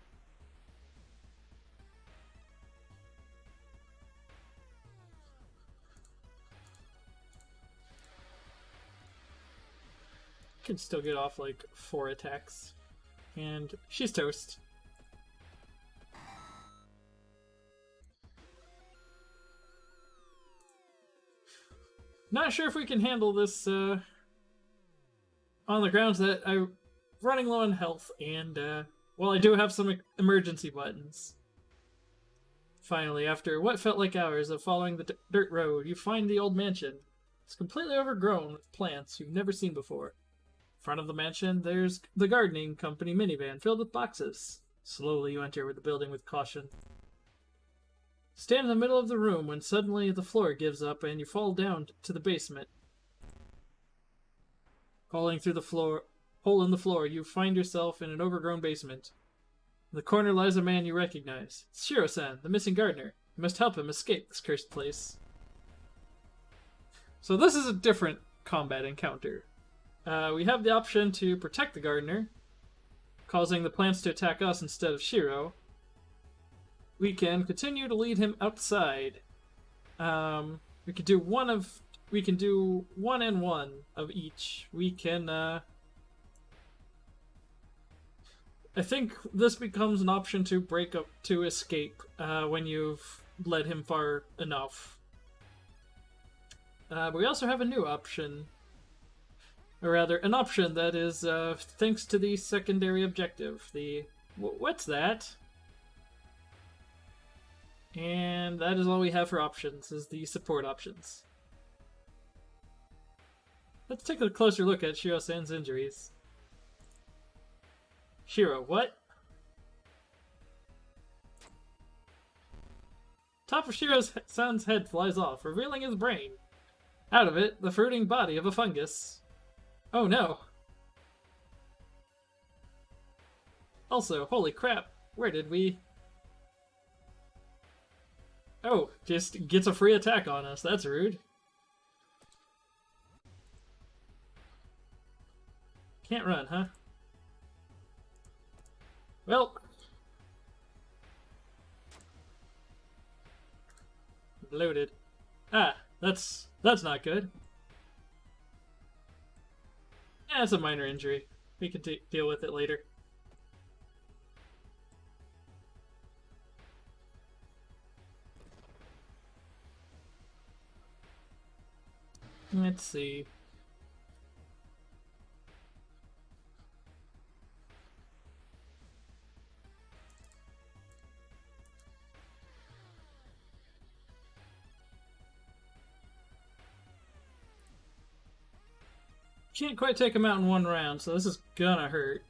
Can still get off like 4 attacks. And she's toast. Not sure if we can handle this on the grounds that I'm running low on health, and well, I do have some emergency buttons. Finally, after what felt like hours of following the dirt road, you find the old mansion. It's completely overgrown with plants you've never seen before. In front of the mansion, there's the gardening company minivan filled with boxes. Slowly you enter the building with caution. Stand in the middle of the room when suddenly the floor gives up and you fall down to the basement. Falling through the hole in the floor, you find yourself in an overgrown basement. In the corner lies a man you recognize. It's Shiro-san, the missing gardener. You must help him escape this cursed place. So this is a different combat encounter. We have the option to protect the gardener, causing the plants to attack us instead of Shiro. We can continue to lead him outside. We can do one and one of each. We can, I think this becomes an option to break up, to escape, when you've led him far enough. But we also have a new option. Or rather, an option that is, thanks to the secondary objective. What's that? And that is all we have for options, is the support options. Let's take a closer look at Shiro-san's injuries. Shiro, what? Top of Shiro-san's head flies off, revealing his brain. Out of it, the fruiting body of a fungus. Oh no! Also, holy crap, where did we... Oh, just gets a free attack on us. That's rude. Can't run, huh? Well. Loaded. Ah, that's not good. Yeah, it's a minor injury. We can deal with it later. Let's see. Can't quite take him out in one round, so this is gonna hurt.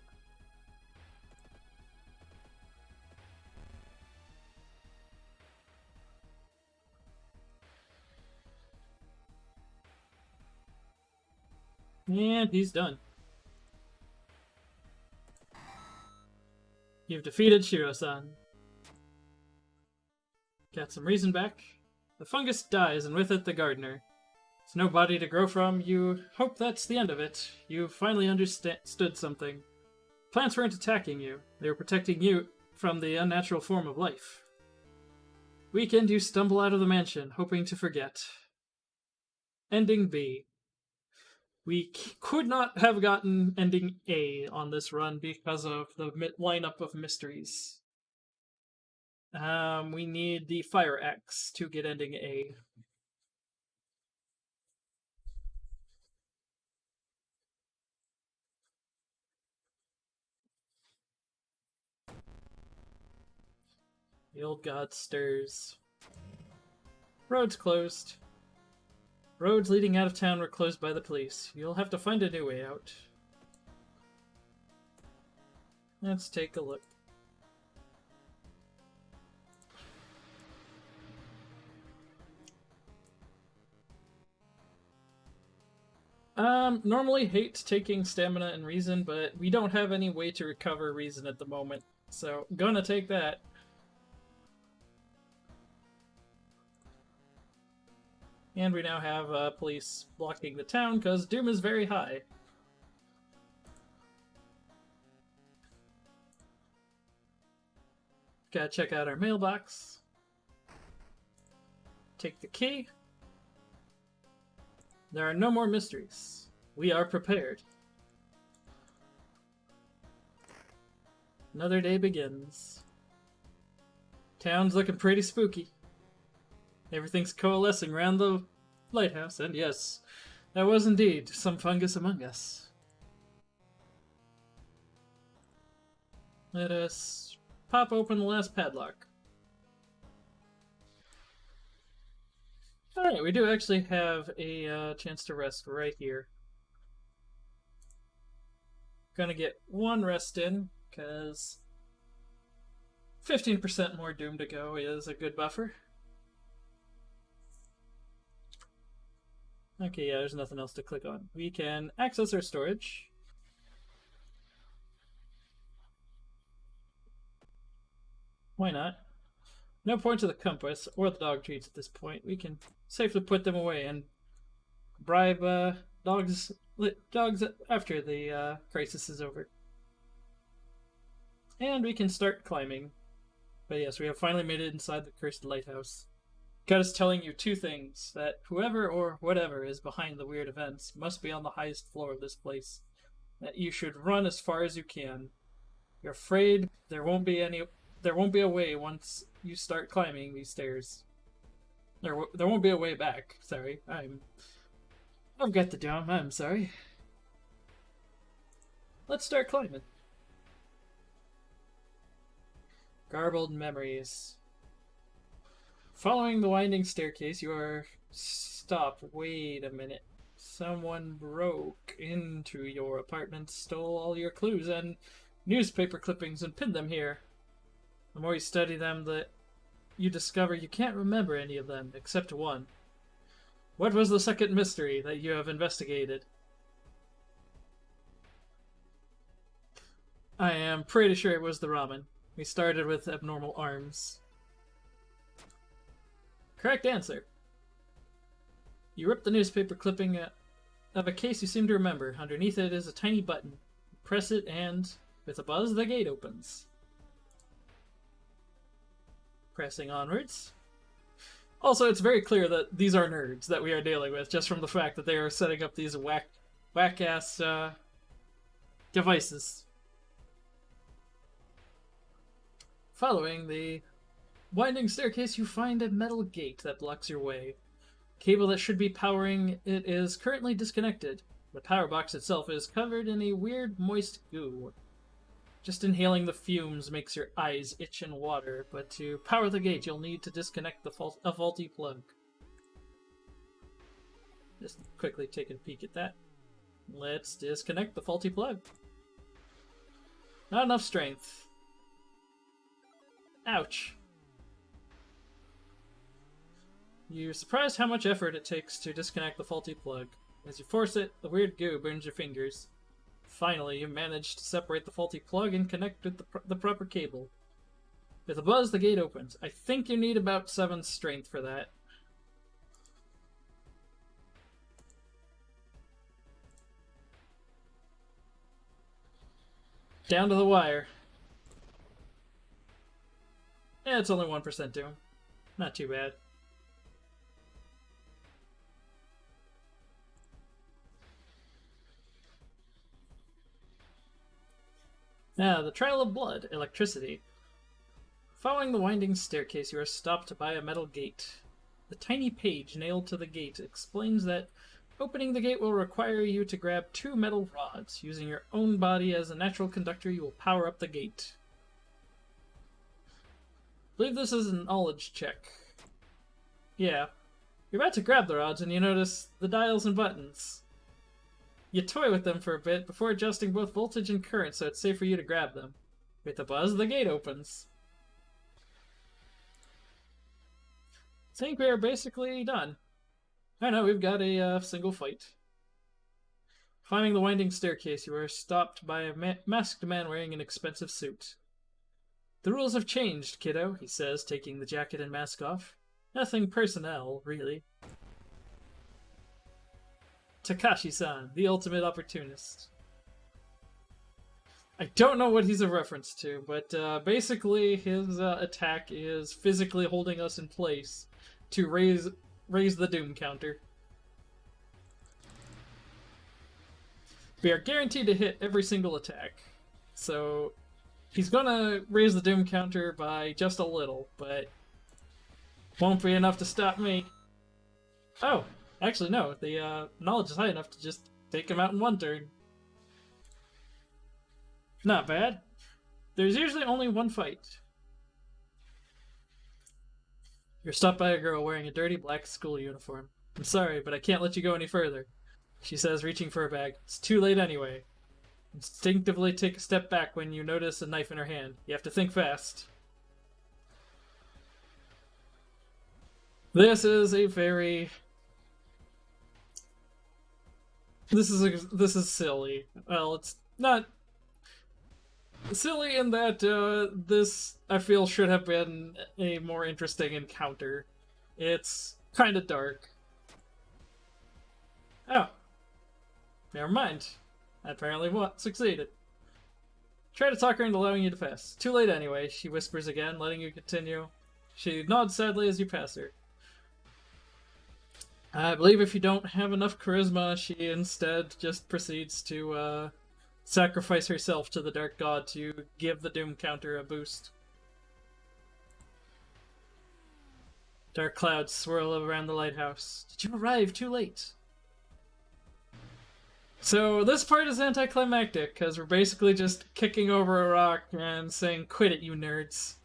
And he's done. You've defeated Shiro-san. Got some reason back. The fungus dies, and with it the gardener. There's no body to grow from. You hope that's the end of it. You finally understood something. Plants weren't attacking you. They were protecting you from the unnatural form of life. Weekend, you stumble out of the mansion, hoping to forget. Ending B. We could not have gotten ending A on this run because of the lineup of mysteries. We need the Fire X to get ending A. The old god stirs. Roads closed. Roads leading out of town were closed by the police. You'll have to find a new way out. Let's take a look. Normally hate taking stamina and reason, but we don't have any way to recover reason at the moment, so gonna take that. And we now have police blocking the town because Doom is very high. Gotta check out our mailbox. Take the key. There are no more mysteries. We are prepared. Another day begins. Town's looking pretty spooky. Everything's coalescing around the lighthouse, and yes, there was indeed some fungus among us. Let us pop open the last padlock. Alright, we do actually have a chance to rest right here. Gonna get one rest in, because 15% more Doom to go is a good buffer. Okay, yeah, there's nothing else to click on. We can access our storage. Why not? No point to the compass or the dog treats at this point. We can safely put them away and bribe dogs after the crisis is over. And we can start climbing. But yes, we have finally made it inside the cursed lighthouse. God is telling you two things: that whoever or whatever is behind the weird events must be on the highest floor of this place. That you should run as far as you can. You're afraid there won't be a way once you start climbing these stairs. There won't be a way back. Sorry, I've got the dome. I'm sorry. Let's start climbing. Garbled memories. Following the winding staircase, you are stopped. Wait a minute. Someone broke into your apartment, stole all your clues and newspaper clippings, and pinned them here. The more you study them, you discover you can't remember any of them, except one. What was the second mystery that you have investigated? I am pretty sure it was the ramen. We started with abnormal arms. Correct answer. You rip the newspaper clipping of a case you seem to remember. Underneath it is a tiny button. Press it and, with a buzz, the gate opens. Pressing onwards. Also, it's very clear that these are nerds that we are dealing with, just from the fact that they are setting up these whack-ass devices. Following the winding staircase, you find a metal gate that blocks your way. Cable that should be powering it is currently disconnected. The power box itself is covered in a weird, moist goo. Just inhaling the fumes makes your eyes itch and water, but to power the gate, you'll need to disconnect a faulty plug. Just quickly take a peek at that. Let's disconnect the faulty plug. Not enough strength. Ouch. You're surprised how much effort it takes to disconnect the faulty plug. As you force it, the weird goo burns your fingers. Finally, you manage to separate the faulty plug and connect with the proper cable. With a buzz, the gate opens. I think you need about 7 strength for that. Down to the wire. Yeah, it's only 1% doom. Not too bad. Now, the Trail of Blood, Electricity. Following the winding staircase, you are stopped by a metal gate. The tiny page nailed to the gate explains that opening the gate will require you to grab 2 metal rods. Using your own body as a natural conductor, you will power up the gate. I believe this is a knowledge check. Yeah. You're about to grab the rods and you notice the dials and buttons. You toy with them for a bit before adjusting both voltage and current so it's safe for you to grab them. With a buzz, the gate opens. I think we are basically done. I know, we've got a single fight. Climbing the winding staircase, you are stopped by a masked man wearing an expensive suit. The rules have changed, kiddo, he says, taking the jacket and mask off. Nothing personnel, really. Takashi-san, the ultimate opportunist. I don't know what he's a reference to, but basically his attack is physically holding us in place to raise the doom counter. We are guaranteed to hit every single attack, so he's gonna raise the doom counter by just a little, but won't be enough to stop me. Oh! Actually, no. The knowledge is high enough to just take him out in one turn. Not bad. There's usually only one fight. You're stopped by a girl wearing a dirty black school uniform. I'm sorry, but I can't let you go any further, she says, reaching for a bag. It's too late anyway. Instinctively take a step back when you notice a knife in her hand. You have to think fast. This is a very... This is silly. Well, it's not silly in that this, I feel, should have been a more interesting encounter. It's kind of dark. Oh. Never mind. I apparently succeeded. Try to talk her into allowing you to pass. Too late anyway, she whispers again, letting you continue. She nods sadly as you pass her. I believe if you don't have enough charisma, she instead just proceeds to sacrifice herself to the Dark God to give the Doom counter a boost. Dark clouds swirl around the lighthouse. Did you arrive too late? So this part is anticlimactic, because we're basically just kicking over a rock and saying, "Quit it, you nerds."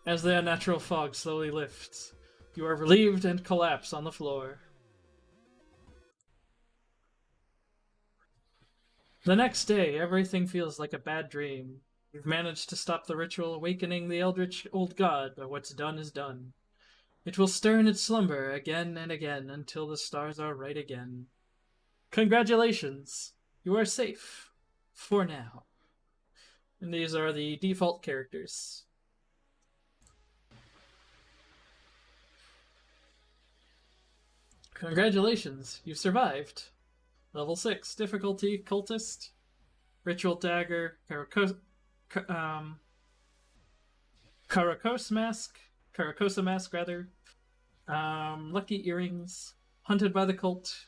As the unnatural fog slowly lifts, you are relieved and collapse on the floor. The next day, everything feels like a bad dream. You've managed to stop the ritual awakening the eldritch old god, but what's done is done. It will stir in its slumber again and again until the stars are right again. Congratulations! You are safe. For now. And these are the default characters. Congratulations, you survived. Level 6, difficulty, cultist, ritual dagger, Karakosa mask, lucky earrings, hunted by the cult,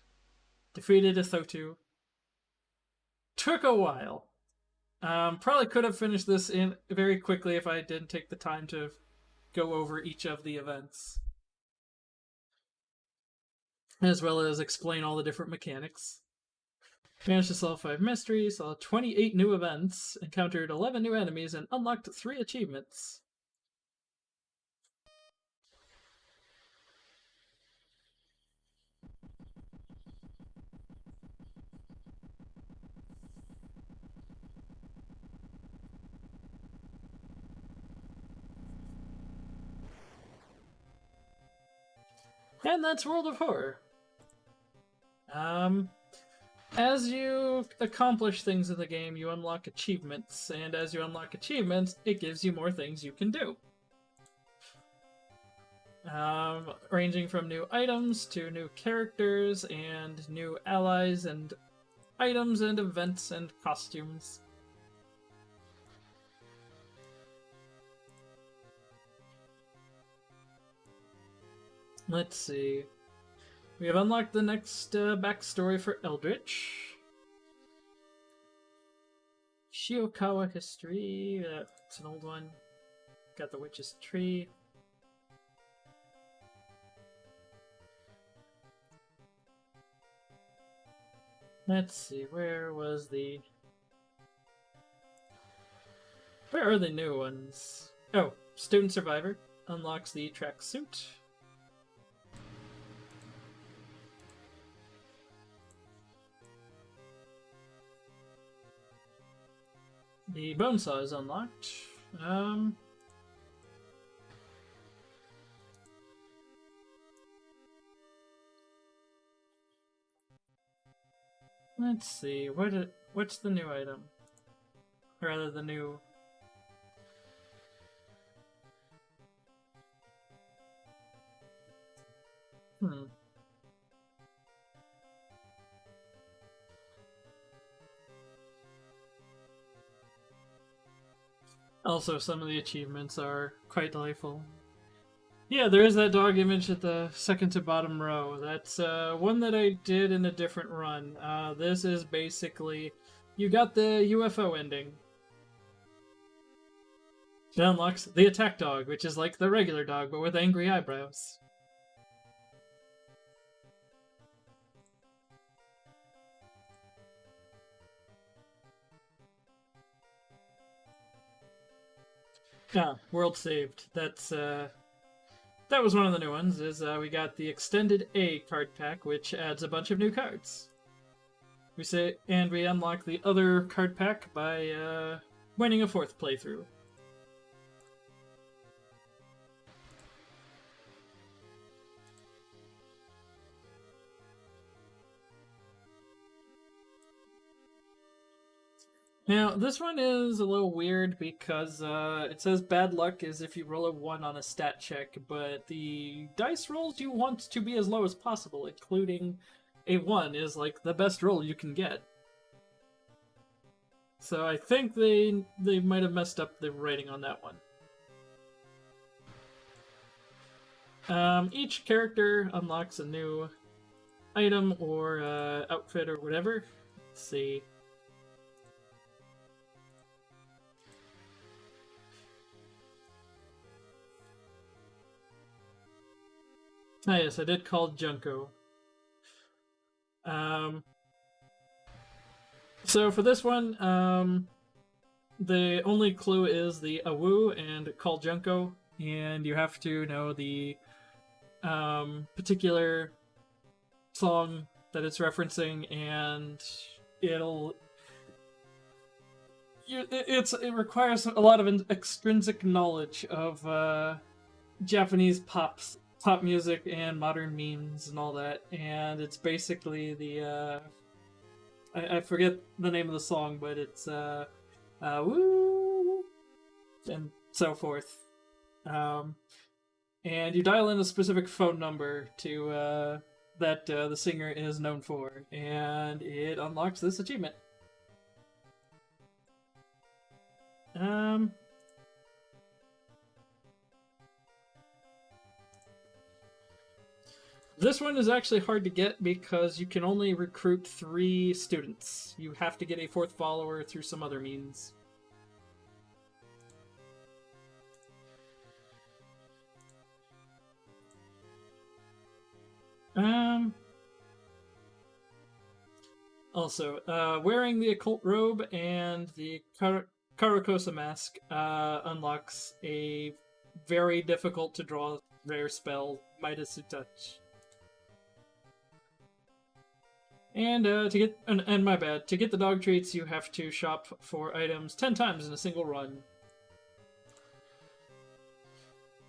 defeated Ethotu. Took a while. Probably could have finished this in very quickly if I didn't take the time to go over each of the events, as well as explain all the different mechanics. Managed to solve 5 mysteries, saw 28 new events, encountered 11 new enemies, and unlocked 3 achievements. And that's World of Horror. As you accomplish things in the game, you unlock achievements, and as you unlock achievements, it gives you more things you can do. Ranging from new items to new characters and new allies and items and events and costumes. Let's see. We have unlocked the next backstory for Eldritch. Shiokawa history. It's an old one. Got the witch's tree. Let's see, where are the new ones? Oh, Student Survivor unlocks the tracksuit. The bone saw is unlocked. Let's see, what's the new item? Or rather, the new... Also, some of the achievements are quite delightful. Yeah, there is that dog image at the second to bottom row. That's one that I did in a different run. This is basically... You got the UFO ending. It unlocks the attack dog, which is like the regular dog, but with angry eyebrows. Ah, world saved. That was one of the new ones, we got the Extended A card pack, which adds a bunch of new cards. We unlock the other card pack by winning a 4th playthrough. Now, this one is a little weird because it says bad luck is if you roll a 1 on a stat check, but the dice rolls you want to be as low as possible, including a 1 is like the best roll you can get. So I think they might have messed up the writing on that one. Each character unlocks a new item or outfit or whatever. Let's see. Ah, yes, I did call Junko. So for this one, the only clue is the Awu and call Junko, and you have to know the particular song that it's referencing, and it requires a lot of extrinsic knowledge of Japanese pop music and modern memes and all that, and it's basically the I forget the name of the song, but it's woo and so forth. And you dial in a specific phone number to that the singer is known for, and it unlocks this achievement. This one is actually hard to get because you can only recruit 3 students. You have to get a 4th follower through some other means. Also, wearing the occult robe and the Karakosa mask unlocks a very difficult to draw rare spell, Midas Touch. And my bad, to get the dog treats, you have to shop for items 10 times in a single run.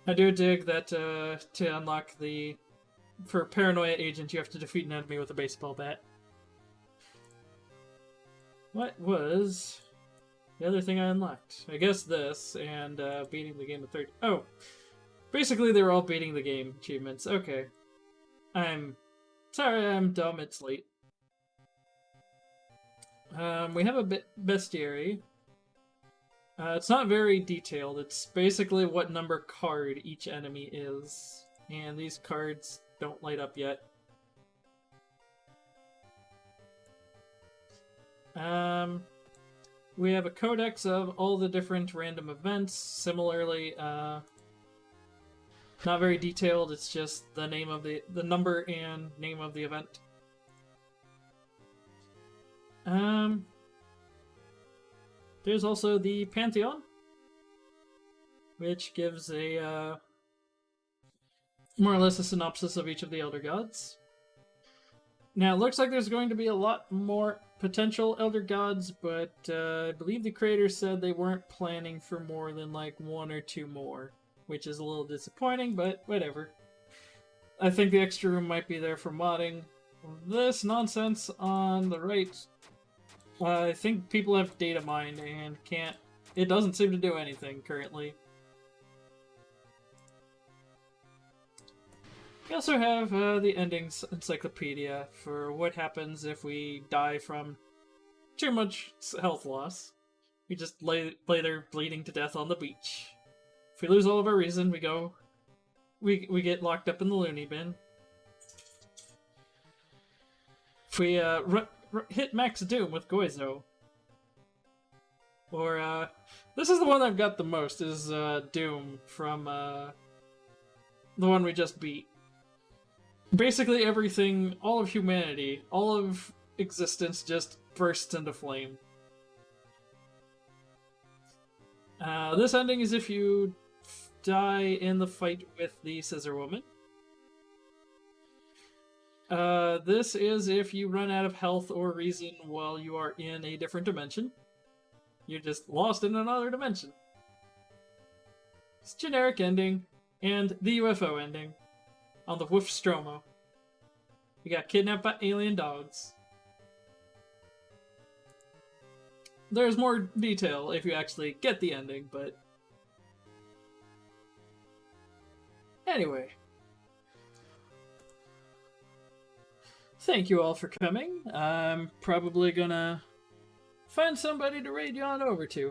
I do dig that to unlock for Paranoia Agent, you have to defeat an enemy with a baseball bat. What was the other thing I unlocked? I guess this, and beating the game of 30... Oh! Basically, they're all beating the game achievements. Okay. I'm sorry, I'm dumb, it's late. We have a bestiary. It's not very detailed. It's basically what number card each enemy is. And these cards don't light up yet. We have a codex of all the different random events. Similarly, not very detailed. It's just the name of the number and name of the event. There's also the Pantheon, which gives a more or less a synopsis of each of the Elder Gods. Now, it looks like there's going to be a lot more potential Elder Gods, but I believe the creators said they weren't planning for more than like 1 or 2 more, which is a little disappointing, but whatever. I think the extra room might be there for modding. This nonsense on the right, I think people have data mined and can't... It doesn't seem to do anything currently. We also have the endings encyclopedia for what happens if we die from too much health loss. We just lay there bleeding to death on the beach. If we lose all of our reason, we get locked up in the loony bin. If we hit max doom with Goizo, or this is the one I've got the most, is Doom from the one we just beat. Basically everything, all of humanity, all of existence just bursts into flame. This ending is if you die in the fight with the Scissor Woman. This is if you run out of health or reason while you are in a different dimension. You're just lost in another dimension. It's generic ending, and the UFO ending on the Wolfstromo. We got kidnapped by alien dogs. There's more detail if you actually get the ending, but... Anyway. Thank you all for coming. I'm probably gonna find somebody to raid you on over to.